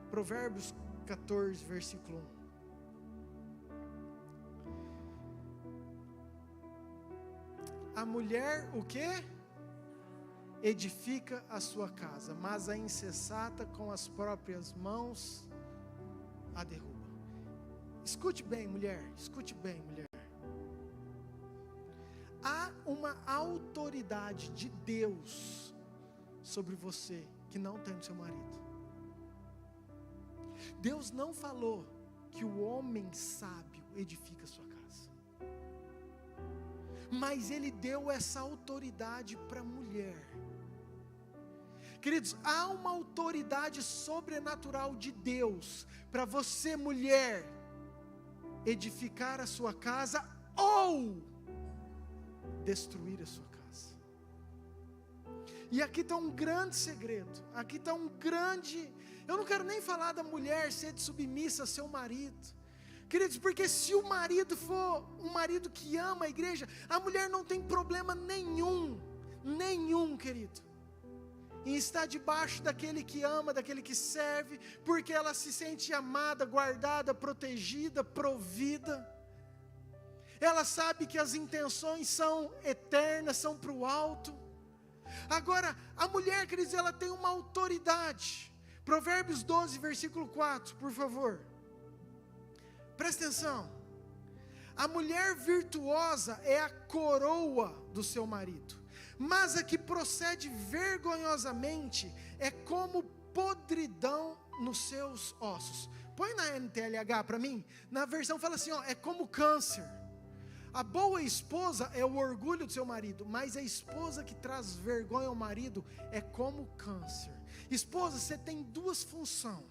Provérbios 14, versículo 1. A mulher, o quê? Edifica a sua casa, mas a insensata com as próprias mãos a derruba. Escute bem, mulher, escute bem, mulher. Há uma autoridade de Deus sobre você que não tem no seu marido. Deus não falou que o homem sábio edifica a sua casa. mas Ele deu essa autoridade para a mulher. Queridos, há uma autoridade sobrenatural de Deus para você, mulher, edificar a sua casa ou destruir a sua casa. E aqui está um grande segredo, aqui está um grande... Eu não quero nem falar da mulher ser submissa a seu marido, queridos, porque se o marido for um marido que ama a igreja, a mulher não tem problema nenhum, querido, em estar debaixo daquele que ama, daquele que serve, porque ela se sente amada, guardada, protegida, provida. Ela sabe que as intenções são eternas, são para o alto. Agora, a mulher, queridos, ela tem uma autoridade. Provérbios 12, versículo 4, por favor. Presta atenção. A mulher virtuosa é a coroa do seu marido, mas a que procede vergonhosamente é como podridão nos seus ossos. Põe na NTLH para mim. Na versão fala assim, ó, é como câncer. A boa esposa é o orgulho do seu marido, mas a esposa que traz vergonha ao marido é como câncer. Esposa, você tem duas funções.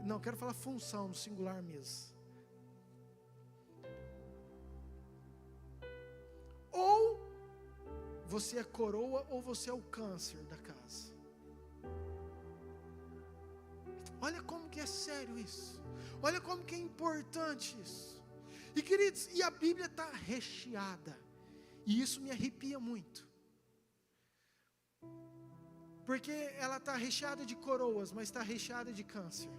Não, quero falar função no singular mesmo. Ou você é coroa ou você é o câncer da casa. Olha como que é sério isso. Olha como que é importante isso. E queridos, e a Bíblia está recheada. E isso me arrepia muito. Porque ela está recheada de coroas, mas está recheada de câncer.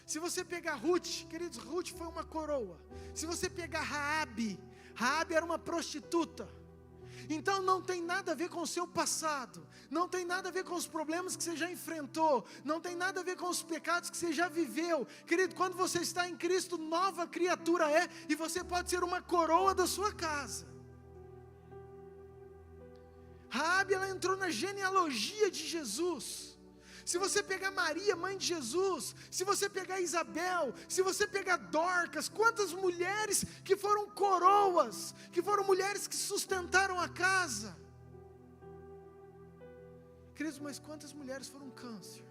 Se você pegar Ruth, queridos, Ruth foi uma coroa. Se você pegar Raabe era uma prostituta. Então não tem nada a ver com o seu passado, não tem nada a ver com os problemas que você já enfrentou, não tem nada a ver com os pecados que você já viveu. Querido, quando você está em Cristo, nova criatura é, e você pode ser uma coroa da sua casa. Raabe, ela entrou na genealogia de Jesus. Se você pegar Maria, mãe de Jesus, se você pegar Isabel, se você pegar Dorcas, quantas mulheres que foram coroas, que foram mulheres que sustentaram a casa. Queridos, mas quantas mulheres foram câncer?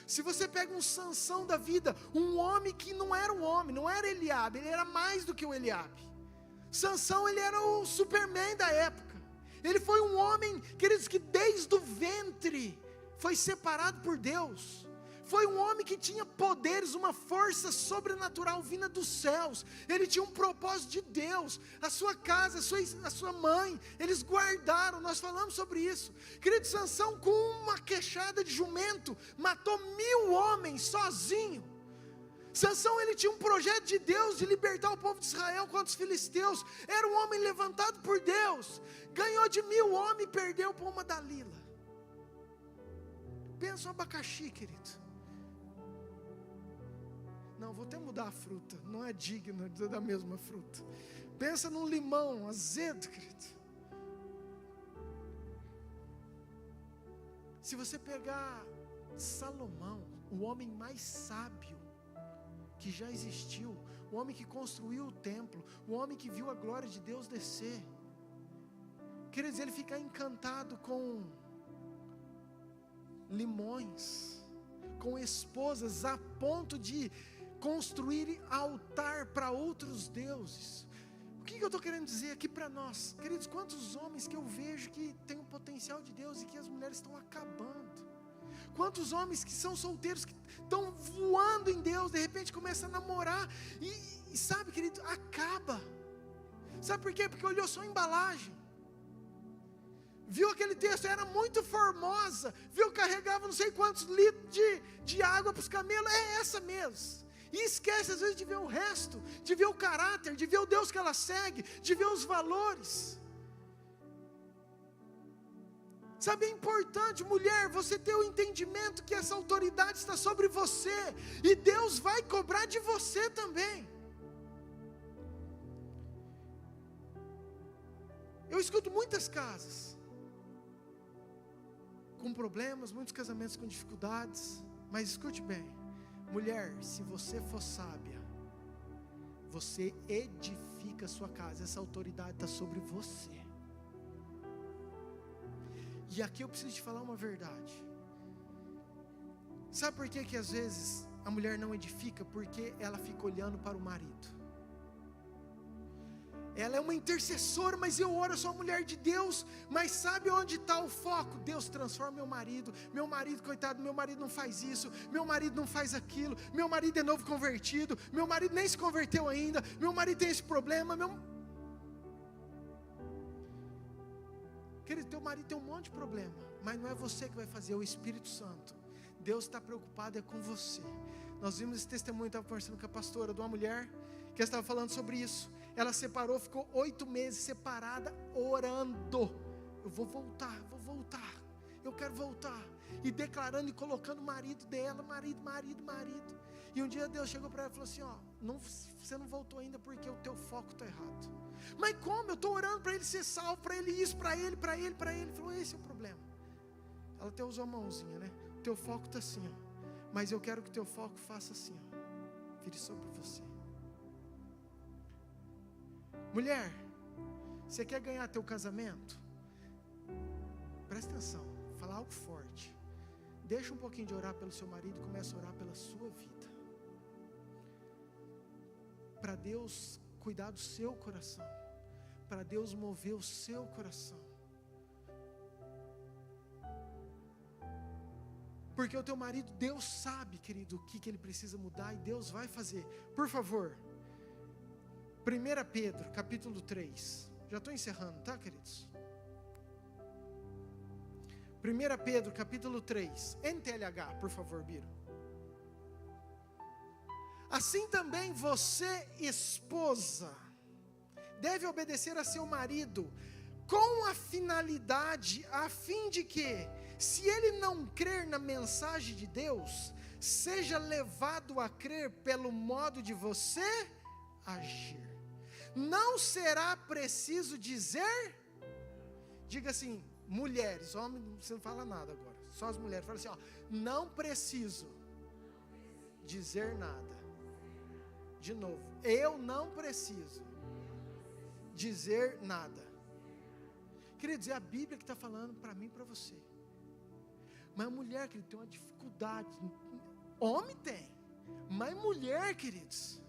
Se você pega um Sansão da vida, um homem que não era um homem, não era Eliabe, ele era mais do que o Eliabe. Sansão, ele era o Superman da época. Ele foi um homem, queridos, que desde o ventre foi separado por Deus. Foi um homem que tinha poderes, uma força sobrenatural vinda dos céus. Ele tinha um propósito de Deus. A sua casa, a sua mãe, eles guardaram. Nós falamos sobre isso. Querido, Sansão, com uma queixada de jumento, matou 1000 homens sozinho. Sansão, ele tinha um projeto de Deus de libertar o povo de Israel contra os filisteus. Era um homem levantado por Deus. Ganhou de 1000 homens e perdeu para uma Dalila. Pensa no abacaxi, querido. Não, vou até mudar a fruta. Não é digno da mesma fruta. Pensa num limão azedo, querido. Se você pegar Salomão, o homem mais sábio que já existiu, o homem que construiu o templo, o homem que viu a glória de Deus descer, queridos, ele fica encantado com limões, com esposas, a ponto de construir altar para outros deuses. O que eu estou querendo dizer aqui para nós? Queridos, quantos homens que eu vejo que tem o potencial de Deus e que as mulheres estão acabando. Quantos homens que são solteiros, que estão voando em Deus, de repente começam a namorar e sabe, querido, acaba. Sabe por quê? Porque olhou só a embalagem. Viu aquele texto, era muito formosa, viu, carregava não sei quantos litros de água para os camelos, é essa mesmo. E esquece às vezes de ver o resto, de ver o caráter, de ver o Deus que ela segue, de ver os valores. Sabe, é importante, mulher, você ter o entendimento que essa autoridade está sobre você, e Deus vai cobrar de você também. Eu escuto muitas casas com problemas, muitos casamentos com dificuldades, mas escute bem, mulher, se você for sábia, Você edifica a sua casa. Essa autoridade está sobre você. E aqui eu preciso te falar uma verdade. Sabe por que às vezes a mulher não edifica? Porque ela fica olhando para o marido. Ela é uma intercessora, mas eu oro, eu sou uma mulher de Deus. Mas sabe onde está o foco? Deus transforma meu marido. Meu marido, coitado, meu marido não faz isso. Meu marido não faz aquilo. Meu marido é novo convertido. Meu marido nem se converteu ainda. Meu marido tem esse problema. Querido, teu marido tem um monte de problema. Mas não é você que vai fazer, é o Espírito Santo. Deus está preocupado é com você. Nós vimos esse testemunho, estava conversando com a pastora de uma mulher que estava falando sobre isso. Ela separou, ficou 8 meses separada, orando. Eu vou voltar, eu quero voltar. E declarando e colocando o marido dela, marido. E um dia Deus chegou para ela e falou assim, você não voltou ainda porque o teu foco está errado. Mas como? Eu estou orando para ele ser salvo, para ele isso, para ele. Ele falou, esse é o problema. Ela até usou a mãozinha, né? O teu foco está assim, mas eu quero que o teu foco faça assim, vire sobre você. Mulher, você quer ganhar teu casamento? Presta atenção, vou falar algo forte. Deixa um pouquinho de orar pelo seu marido e começa a orar pela sua vida. Para Deus cuidar do seu coração. Para Deus mover o seu coração. Porque o teu marido, Deus sabe, querido, o que ele precisa mudar e Deus vai fazer. Por favor, 1 Pedro, capítulo 3. Já estou encerrando, tá, queridos? 1 Pedro, capítulo 3. NTLH, por favor, Biro. Assim também você, esposa, deve obedecer a seu marido, com a finalidade, a fim de que, se ele não crer na mensagem de Deus, seja levado a crer pelo modo de você agir. Não será preciso dizer, diga assim, mulheres, homem, você não fala nada agora, só as mulheres, fala assim, não preciso dizer nada. De novo, eu não preciso dizer nada. Queridos, é a Bíblia que está falando para mim e para você. Mas a mulher, querido, tem uma dificuldade. Homem tem, mas mulher, queridos.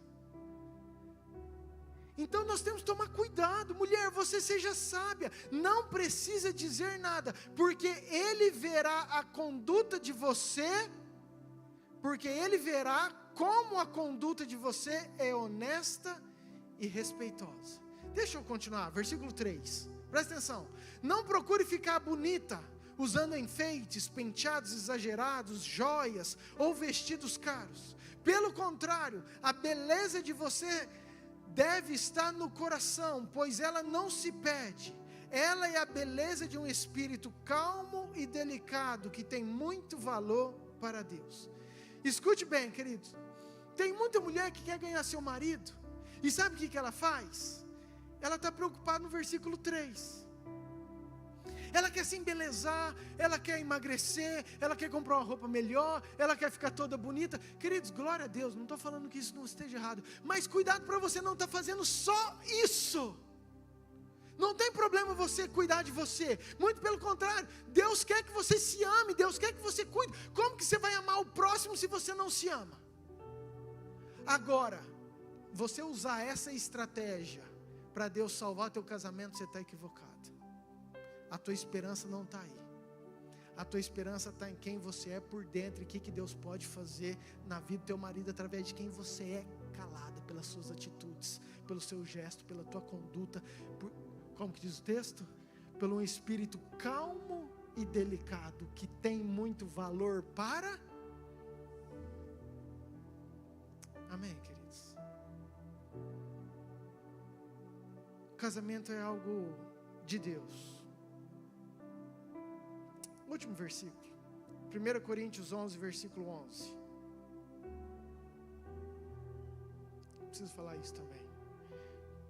Então nós temos que tomar cuidado. Mulher, você seja sábia. Não precisa dizer nada, porque Ele verá a conduta de você. Porque Ele verá como a conduta de você é honesta e respeitosa. Deixa eu continuar, versículo 3. Presta atenção. Não procure ficar bonita, usando enfeites, penteados exagerados, joias ou vestidos caros. Pelo contrário, a beleza de você deve estar no coração, pois ela não se perde. Ela é a beleza de um espírito calmo e delicado, que tem muito valor para Deus. Escute bem, queridos. Tem muita mulher que quer ganhar seu marido, e sabe o que ela faz? Ela está preocupada no versículo 3. Ela quer se embelezar, ela quer emagrecer, ela quer comprar uma roupa melhor, ela quer ficar toda bonita. Queridos, glória a Deus, não estou falando que isso não esteja errado, mas cuidado para você não estar fazendo só isso. Não tem problema você cuidar de você, muito pelo contrário, Deus quer que você se ame, Deus quer que você cuide. Como que você vai amar o próximo se você não se ama? Agora, você usar essa estratégia para Deus salvar teu casamento, você está equivocado. A tua esperança não está aí. A tua esperança está em quem você é por dentro, e o que Deus pode fazer na vida do teu marido através de quem você é, calada pelas suas atitudes, pelo seu gesto, pela tua conduta, como que diz o texto? Pelo um espírito calmo e delicado, que tem muito valor para... Amém, queridos? O casamento é algo de Deus. Último versículo, 1 Coríntios 11, versículo 11. Preciso falar isso também,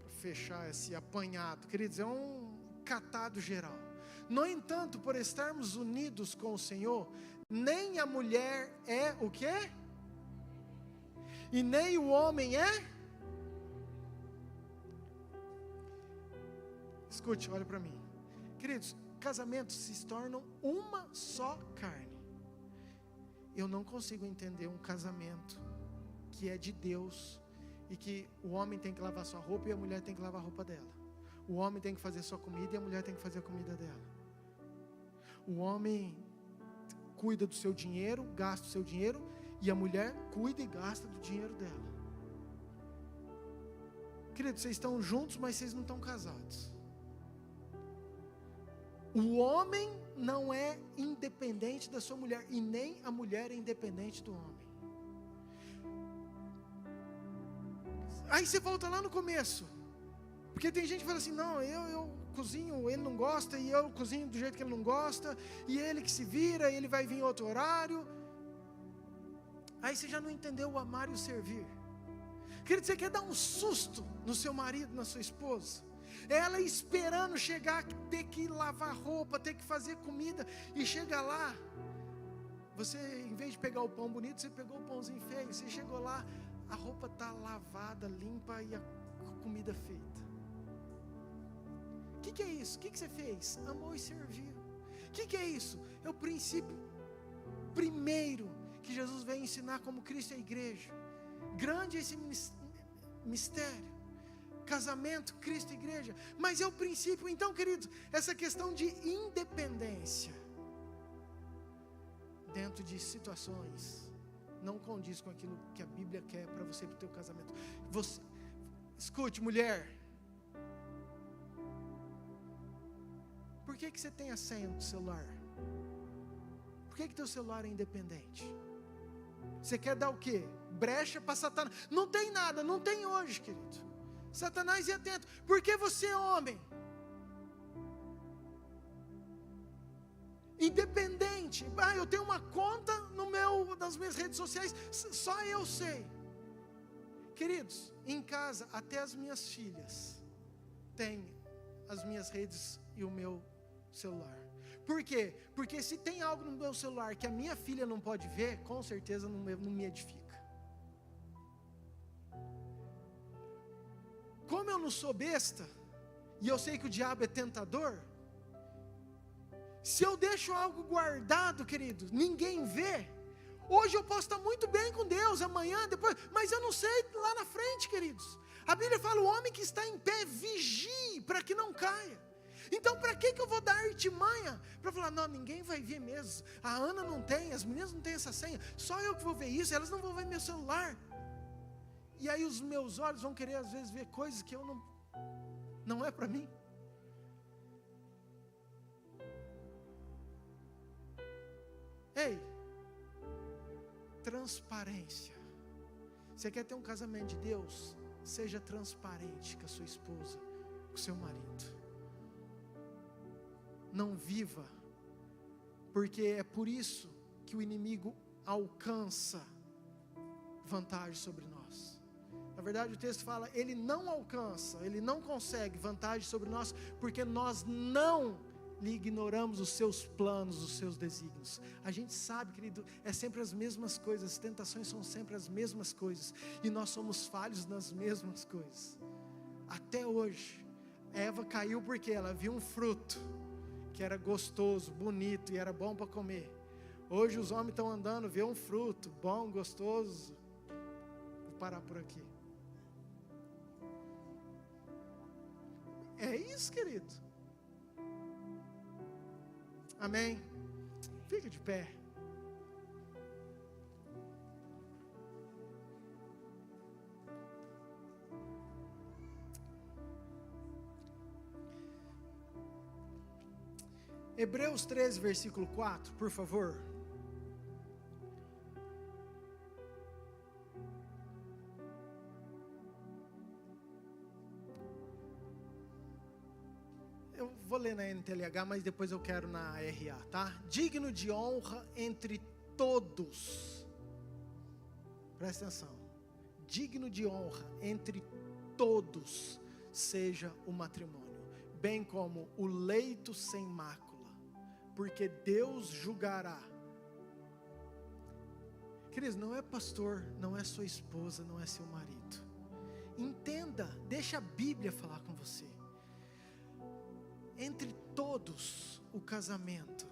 para fechar esse apanhado. Queridos, é um catado geral. No entanto, por estarmos unidos com o Senhor, nem a mulher é o quê? E nem o homem é? Escute, olha para mim. Queridos, casamentos se tornam uma só carne. Eu não consigo entender um casamento que é de Deus e que o homem tem que lavar sua roupa e a mulher tem que lavar a roupa dela. O homem tem que fazer sua comida e a mulher tem que fazer a comida dela. O homem cuida do seu dinheiro, gasta o seu dinheiro, e a mulher cuida e gasta do dinheiro dela. Queridos, vocês estão juntos, mas vocês não estão casados. O homem não é independente da sua mulher, e nem a mulher é independente do homem. Aí você volta lá no começo, porque tem gente que fala assim, não, eu cozinho, ele não gosta, e eu cozinho do jeito que ele não gosta, e ele que se vira, ele vai vir em outro horário. Aí você já não entendeu o amar e o servir. Querido, você quer dar um susto no seu marido, na sua esposa, ela esperando chegar, ter que lavar roupa, ter que fazer comida, e chega lá, você, em vez de pegar o pão bonito, você pegou o pãozinho feio, você chegou lá, a roupa está lavada, limpa e a comida feita. O que é isso? O que você fez? Amou e serviu. O que é isso? É o princípio primeiro que Jesus veio ensinar como Cristo é a igreja. Grande é esse mistério. Casamento, Cristo e igreja. Mas é o princípio. Então, queridos, essa questão de independência dentro de situações não condiz com aquilo que a Bíblia quer para você, para o teu casamento. Escute, mulher. Por que você tem a senha do celular? Por que teu celular é independente? Você quer dar o quê? Brecha para Satanás? Não tem nada, não tem hoje, querido. Satanás é atento. Por que você é homem? Independente. Eu tenho uma conta nas minhas redes sociais, só eu sei. Queridos, em casa, até as minhas filhas têm as minhas redes e o meu celular. Por quê? Porque se tem algo no meu celular que a minha filha não pode ver, com certeza não me edifica. Como eu não sou besta, e eu sei que o diabo é tentador, se eu deixo algo guardado, querido, ninguém vê. Hoje eu posso estar muito bem com Deus, amanhã, depois, mas eu não sei lá na frente, queridos. A Bíblia fala, o homem que está em pé, vigie para que não caia. Então para que eu vou dar artimanha? Para falar, não, ninguém vai ver mesmo. A Ana não tem, as meninas não têm essa senha, só eu que vou ver isso, elas não vão ver meu celular. E aí os meus olhos vão querer às vezes ver coisas que eu não é para mim. Ei, transparência. Você quer ter um casamento de Deus? Seja transparente com a sua esposa, com o seu marido. Não viva, porque é por isso que o inimigo alcança vantagem sobre nós. Na verdade o texto fala, ele não alcança, ele não consegue vantagem sobre nós, porque nós não lhe ignoramos os seus planos, os seus desígnios. A gente sabe, querido, é sempre as mesmas coisas, as tentações são sempre as mesmas coisas, e nós somos falhos nas mesmas coisas. Até hoje, Eva caiu porque ela viu um fruto que era gostoso, bonito e era bom para comer. Hoje os homens estão andando, vê um fruto bom, gostoso. Vou parar por aqui. É isso, querido. Amém? Fica de pé. Hebreus 13, versículo 4, por favor. Eu vou ler na NTLH, mas depois eu quero na RA, tá? Digno de honra entre todos. Presta atenção. Digno de honra entre todos seja o matrimônio, bem como o leito sem mácula, porque Deus julgará. Queridos, não é pastor, não é sua esposa, não é seu marido. Entenda, deixa a Bíblia falar com você. todos o casamento.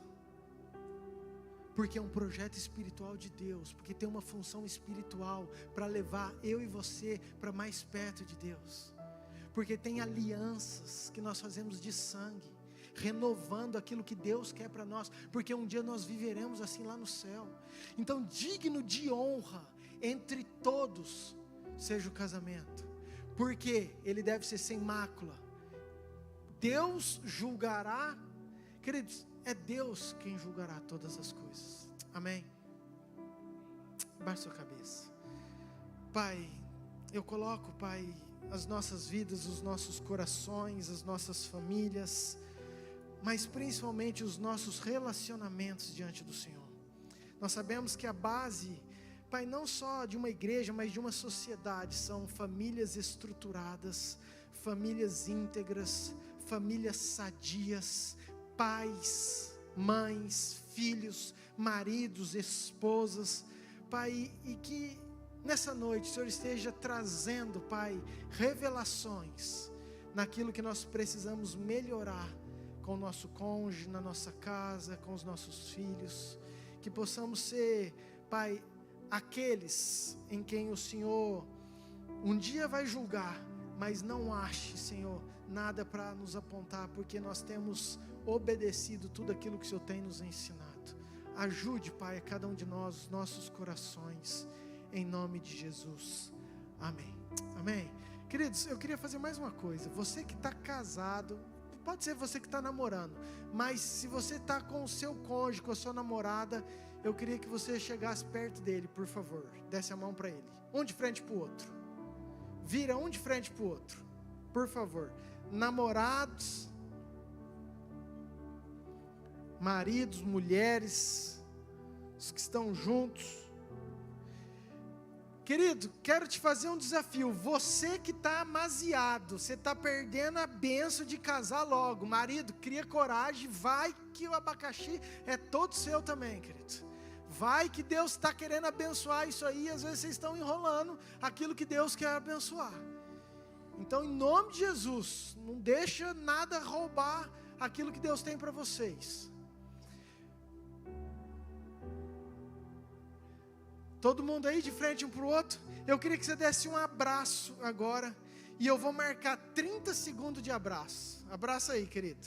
Porque é um projeto espiritual de Deus, porque tem uma função espiritual para levar eu e você para mais perto de Deus. Porque tem alianças que nós fazemos de sangue, renovando aquilo que Deus quer para nós, porque um dia nós viveremos assim lá no céu. Então, digno de honra entre todos seja o casamento, porque ele deve ser sem mácula. Deus julgará, queridos, é Deus quem julgará todas as coisas. Amém? Baixe sua cabeça. Pai, eu coloco, Pai, as nossas vidas, os nossos corações, as nossas famílias, mas principalmente os nossos relacionamentos diante do Senhor. Nós sabemos que a base, Pai, não só de uma igreja, mas de uma sociedade, são famílias estruturadas, famílias íntegras, famílias sadias, pais, mães, filhos, maridos, esposas, Pai, e que nessa noite o Senhor esteja trazendo, Pai, revelações naquilo que nós precisamos melhorar com o nosso cônjuge, na nossa casa, com os nossos filhos, que possamos ser, Pai, aqueles em quem o Senhor um dia vai julgar, mas não ache, Senhor, nada para nos apontar, porque nós temos obedecido tudo aquilo que o Senhor tem nos ensinado. Ajude, Pai, a cada um de nós, os nossos corações, em nome de Jesus. Amém. Amém. Queridos, eu queria fazer mais uma coisa. Você que está casado, pode ser você que está namorando, mas se você está com o seu cônjuge, com a sua namorada, eu queria que você chegasse perto dele, por favor. Desse a mão para ele. Um de frente para o outro. Vira um de frente para o outro, por favor. Namorados, maridos, mulheres, os que estão juntos. Querido, quero te fazer um desafio. Você que está amaziado, você está perdendo a bênção de casar logo. Marido, cria coragem, vai que o abacaxi é todo seu também, querido. Vai que Deus está querendo abençoar isso aí. Às vezes vocês estão enrolando aquilo que Deus quer abençoar. Então, em nome de Jesus, não deixa nada roubar aquilo que Deus tem para vocês. Todo mundo aí de frente um para o outro. Eu queria que você desse um abraço agora. E eu vou marcar 30 segundos de abraço. Abraça aí, querido.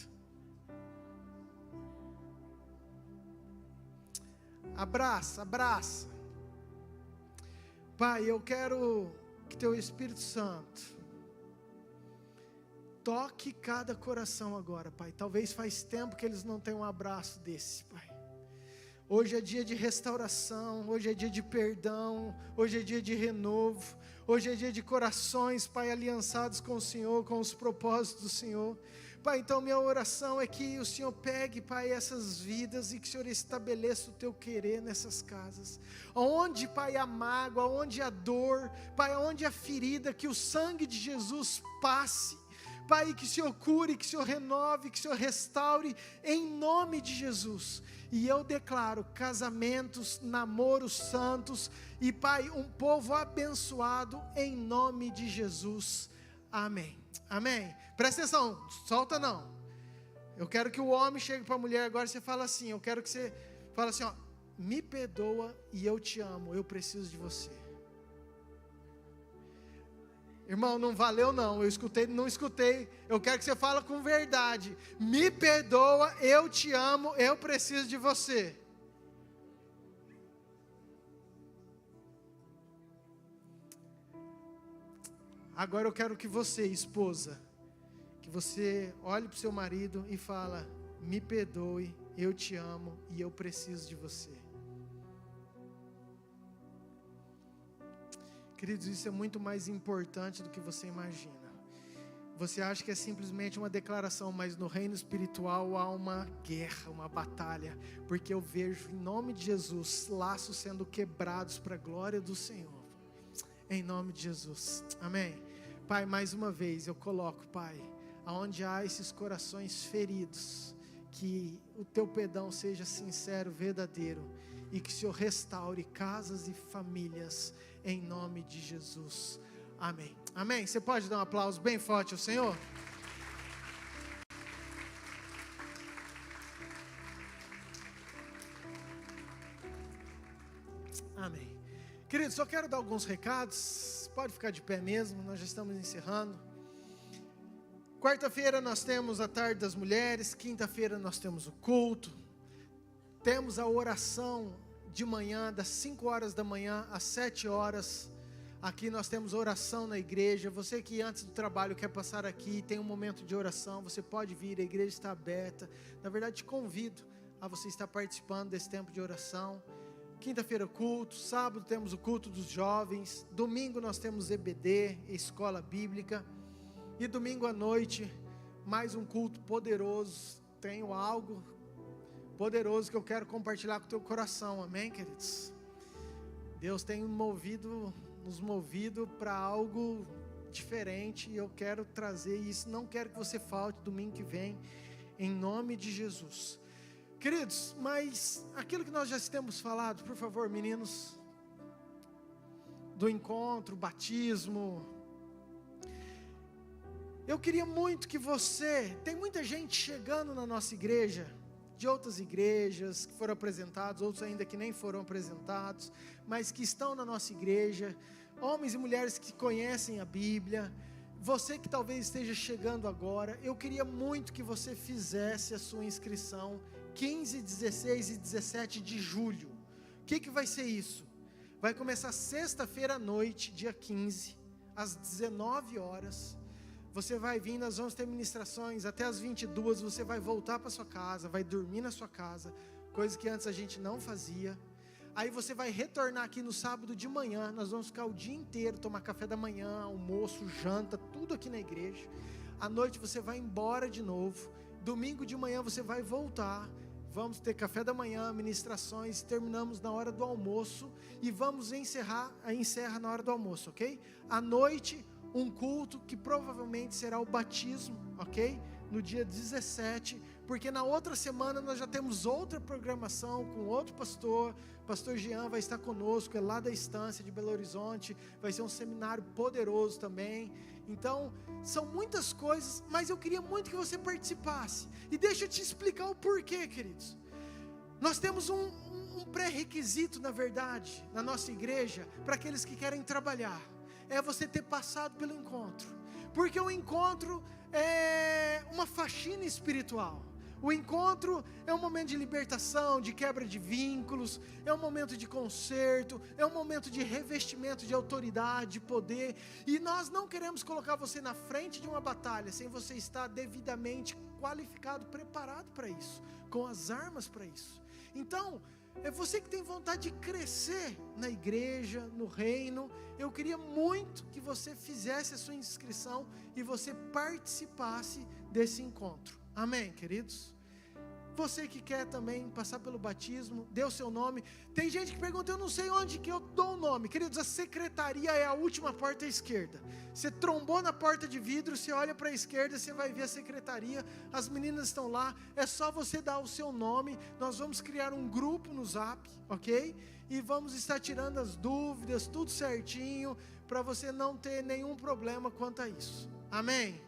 Abraça, abraça. Pai, eu quero que Teu Espírito Santo toque cada coração agora, Pai. Talvez faz tempo que eles não têm um abraço desse, Pai. Hoje é dia de restauração, hoje é dia de perdão, hoje é dia de renovo, hoje é dia de corações, Pai, aliançados com o Senhor, com os propósitos do Senhor. Pai, então minha oração é que o Senhor pegue, Pai, essas vidas e que o Senhor estabeleça o Teu querer nessas casas. Onde, Pai, a mágoa, onde a dor, Pai, onde a ferida, que o sangue de Jesus passe. Pai, que o Senhor cure, que o Senhor renove, que o Senhor restaure, em nome de Jesus. E eu declaro casamentos, namoros santos, e Pai, um povo abençoado, em nome de Jesus. Amém. Amém. Presta atenção, solta não. Eu quero que o homem chegue para a mulher agora e você fala assim, eu quero que você fale assim, ó, me perdoa e eu te amo, eu preciso de você. Irmão, não valeu não, eu escutei, não escutei, eu quero que você fale com verdade, me perdoa, eu te amo, eu preciso de você. Agora eu quero que você, esposa, que você olhe para o seu marido e fala, me perdoe, eu te amo e eu preciso de você. Queridos, isso é muito mais importante do que você imagina. Você acha que é simplesmente uma declaração, mas no reino espiritual há uma guerra, uma batalha, porque eu vejo em nome de Jesus laços sendo quebrados para a glória do Senhor. Em nome de Jesus. Amém. Pai, mais uma vez eu coloco, Pai, aonde há esses corações feridos, que o Teu perdão seja sincero, verdadeiro, e que o Senhor restaure casas e famílias, em nome de Jesus. Amém. Amém. Você pode dar um aplauso bem forte ao Senhor? Amém. Queridos, só quero dar alguns recados. Pode ficar de pé mesmo, nós já estamos encerrando. Quarta-feira nós temos a tarde das mulheres. Quinta-feira nós temos o culto. Temos a oração de manhã, das 5 horas da manhã às 7 horas. Aqui nós temos oração na igreja. Você que antes do trabalho quer passar aqui, tem um momento de oração, você pode vir, a igreja está aberta. Na verdade, te convido a você estar participando desse tempo de oração. Quinta-feira culto, sábado temos o culto dos jovens, domingo nós temos EBD, Escola Bíblica, e domingo à noite, mais um culto poderoso. Tenho algo poderoso que eu quero compartilhar com o teu coração, amém, queridos? Deus tem nos movido para algo diferente, e eu quero trazer isso. Não quero que você falte domingo que vem, em nome de Jesus. Queridos, mas aquilo que nós já temos falado, por favor, meninos, do encontro, batismo, eu queria muito que tem muita gente chegando na nossa igreja, de outras igrejas, que foram apresentados, outros ainda que nem foram apresentados, mas que estão na nossa igreja, homens e mulheres que conhecem a Bíblia. Você que talvez esteja chegando agora, eu queria muito que você fizesse a sua inscrição 15, 16 e 17 de julho. O que vai ser isso? Vai começar sexta-feira à noite, dia 15, às 19 horas. Você vai vir, nós vamos ter ministrações até às 22, você vai voltar para sua casa, vai dormir na sua casa, coisa que antes a gente não fazia. Aí você vai retornar aqui no sábado de manhã, nós vamos ficar o dia inteiro, tomar café da manhã, almoço, janta, tudo aqui na igreja. À noite você vai embora de novo, domingo de manhã você vai voltar, vamos ter café da manhã, ministrações, terminamos na hora do almoço e vamos encerra na hora do almoço, ok? À noite, um culto que provavelmente será o batismo, ok? No dia 17, porque na outra semana nós já temos outra programação com outro pastor. Pastor Jean vai estar conosco, é lá da Estância de Belo Horizonte, vai ser um seminário poderoso também. Então, são muitas coisas, mas eu queria muito que você participasse. E deixa eu te explicar o porquê, queridos. Nós temos um pré-requisito, na verdade, na nossa igreja, para aqueles que querem trabalhar. É você ter passado pelo encontro. Porque o encontro é uma faxina espiritual. O encontro é um momento de libertação, de quebra de vínculos, é um momento de conserto, é um momento de revestimento de autoridade, de poder. E nós não queremos colocar você na frente de uma batalha sem você estar devidamente qualificado, preparado para isso, com as armas para isso. Então, é você que tem vontade de crescer na igreja, no reino. Eu queria muito que você fizesse a sua inscrição e você participasse desse encontro. Amém, queridos? Você que quer também passar pelo batismo, dê o seu nome. Tem gente que pergunta, eu não sei onde que eu dou o nome. Queridos, a secretaria é a última porta à esquerda. Você trombou na porta de vidro, você olha para a esquerda, você vai ver a secretaria. As meninas estão lá, é só você dar o seu nome. Nós vamos criar um grupo no Zap, ok? E vamos estar tirando as dúvidas, tudo certinho, para você não ter nenhum problema quanto a isso. Amém?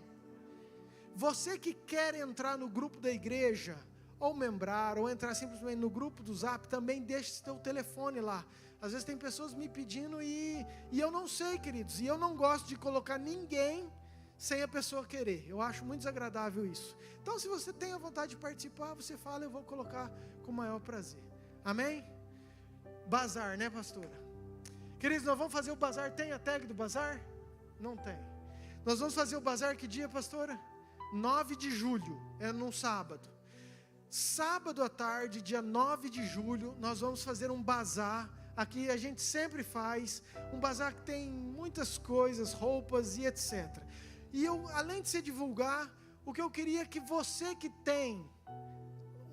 Você que quer entrar no grupo da igreja, ou membrar, ou entrar simplesmente no grupo do Zap, também deixe seu telefone lá. Às vezes tem pessoas me pedindo e eu não sei, queridos, e eu não gosto de colocar ninguém sem a pessoa querer. Eu acho muito desagradável isso. Então, se você tem a vontade de participar, você fala, eu vou colocar com o maior prazer. Amém? Bazar, né, pastora? Queridos, nós vamos fazer o bazar. Tem a tag do bazar? Não tem. Nós vamos fazer o bazar que dia, pastora? 9 de julho, é num sábado. Sábado à tarde, dia 9 de julho, nós vamos fazer um bazar. Aqui a gente sempre faz um bazar que tem muitas coisas, roupas e etc. E eu, além de se divulgar, o que eu queria é que você que tem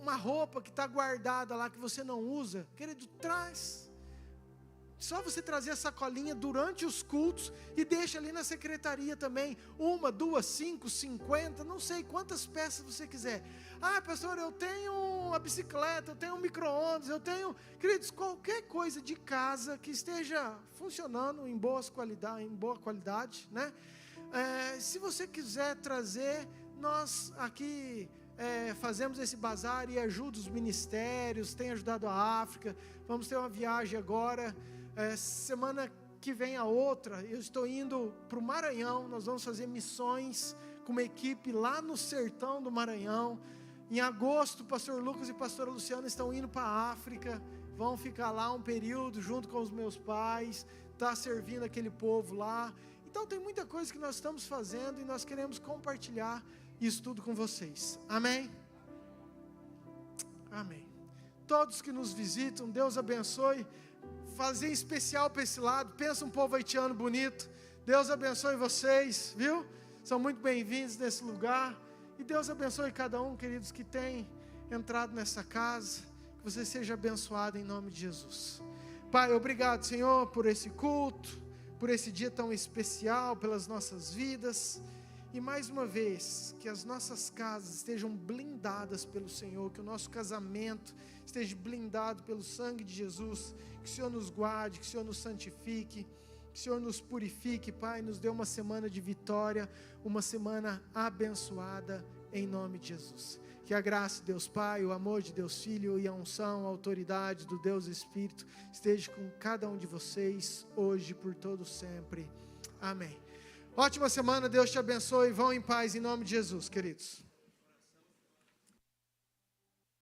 uma roupa que está guardada lá, que você não usa, querido, traz. Só você trazer a sacolinha durante os cultos e deixa ali na secretaria também. 1, 2, 5, 50, não sei quantas peças você quiser. Ah, pastor, eu tenho uma bicicleta, eu tenho um micro-ondas, eu tenho... Queridos, qualquer coisa de casa que esteja funcionando em boa qualidade, né? Se você quiser trazer, nós aqui fazemos esse bazar e ajuda os ministérios, tem ajudado a África. Vamos ter uma viagem agora, semana que vem a outra, eu estou indo para o Maranhão. Nós vamos fazer missões com uma equipe lá no sertão do Maranhão. Em agosto, o pastor Lucas e a pastora Luciana estão indo para a África, vão ficar lá um período junto com os meus pais, tá servindo aquele povo lá. Então tem muita coisa que nós estamos fazendo e nós queremos compartilhar isso tudo com vocês. Amém? Amém. Todos que nos visitam, Deus abençoe. Fazer em especial para esse lado, pensa um povo haitiano bonito. Deus abençoe vocês, viu? São muito bem-vindos nesse lugar. E Deus abençoe cada um, queridos, que tem entrado nessa casa. Que você seja abençoado em nome de Jesus. Pai, obrigado, Senhor, por esse culto, por esse dia tão especial, pelas nossas vidas. E mais uma vez, que as nossas casas estejam blindadas pelo Senhor, que o nosso casamento esteja blindado pelo sangue de Jesus, que o Senhor nos guarde, que o Senhor nos santifique, que o Senhor nos purifique, Pai, nos dê uma semana de vitória, uma semana abençoada, em nome de Jesus. Que a graça de Deus Pai, o amor de Deus Filho e a unção, a autoridade do Deus Espírito esteja com cada um de vocês, hoje e por todo sempre. Amém. Ótima semana, Deus te abençoe. Vão em paz em nome de Jesus, queridos.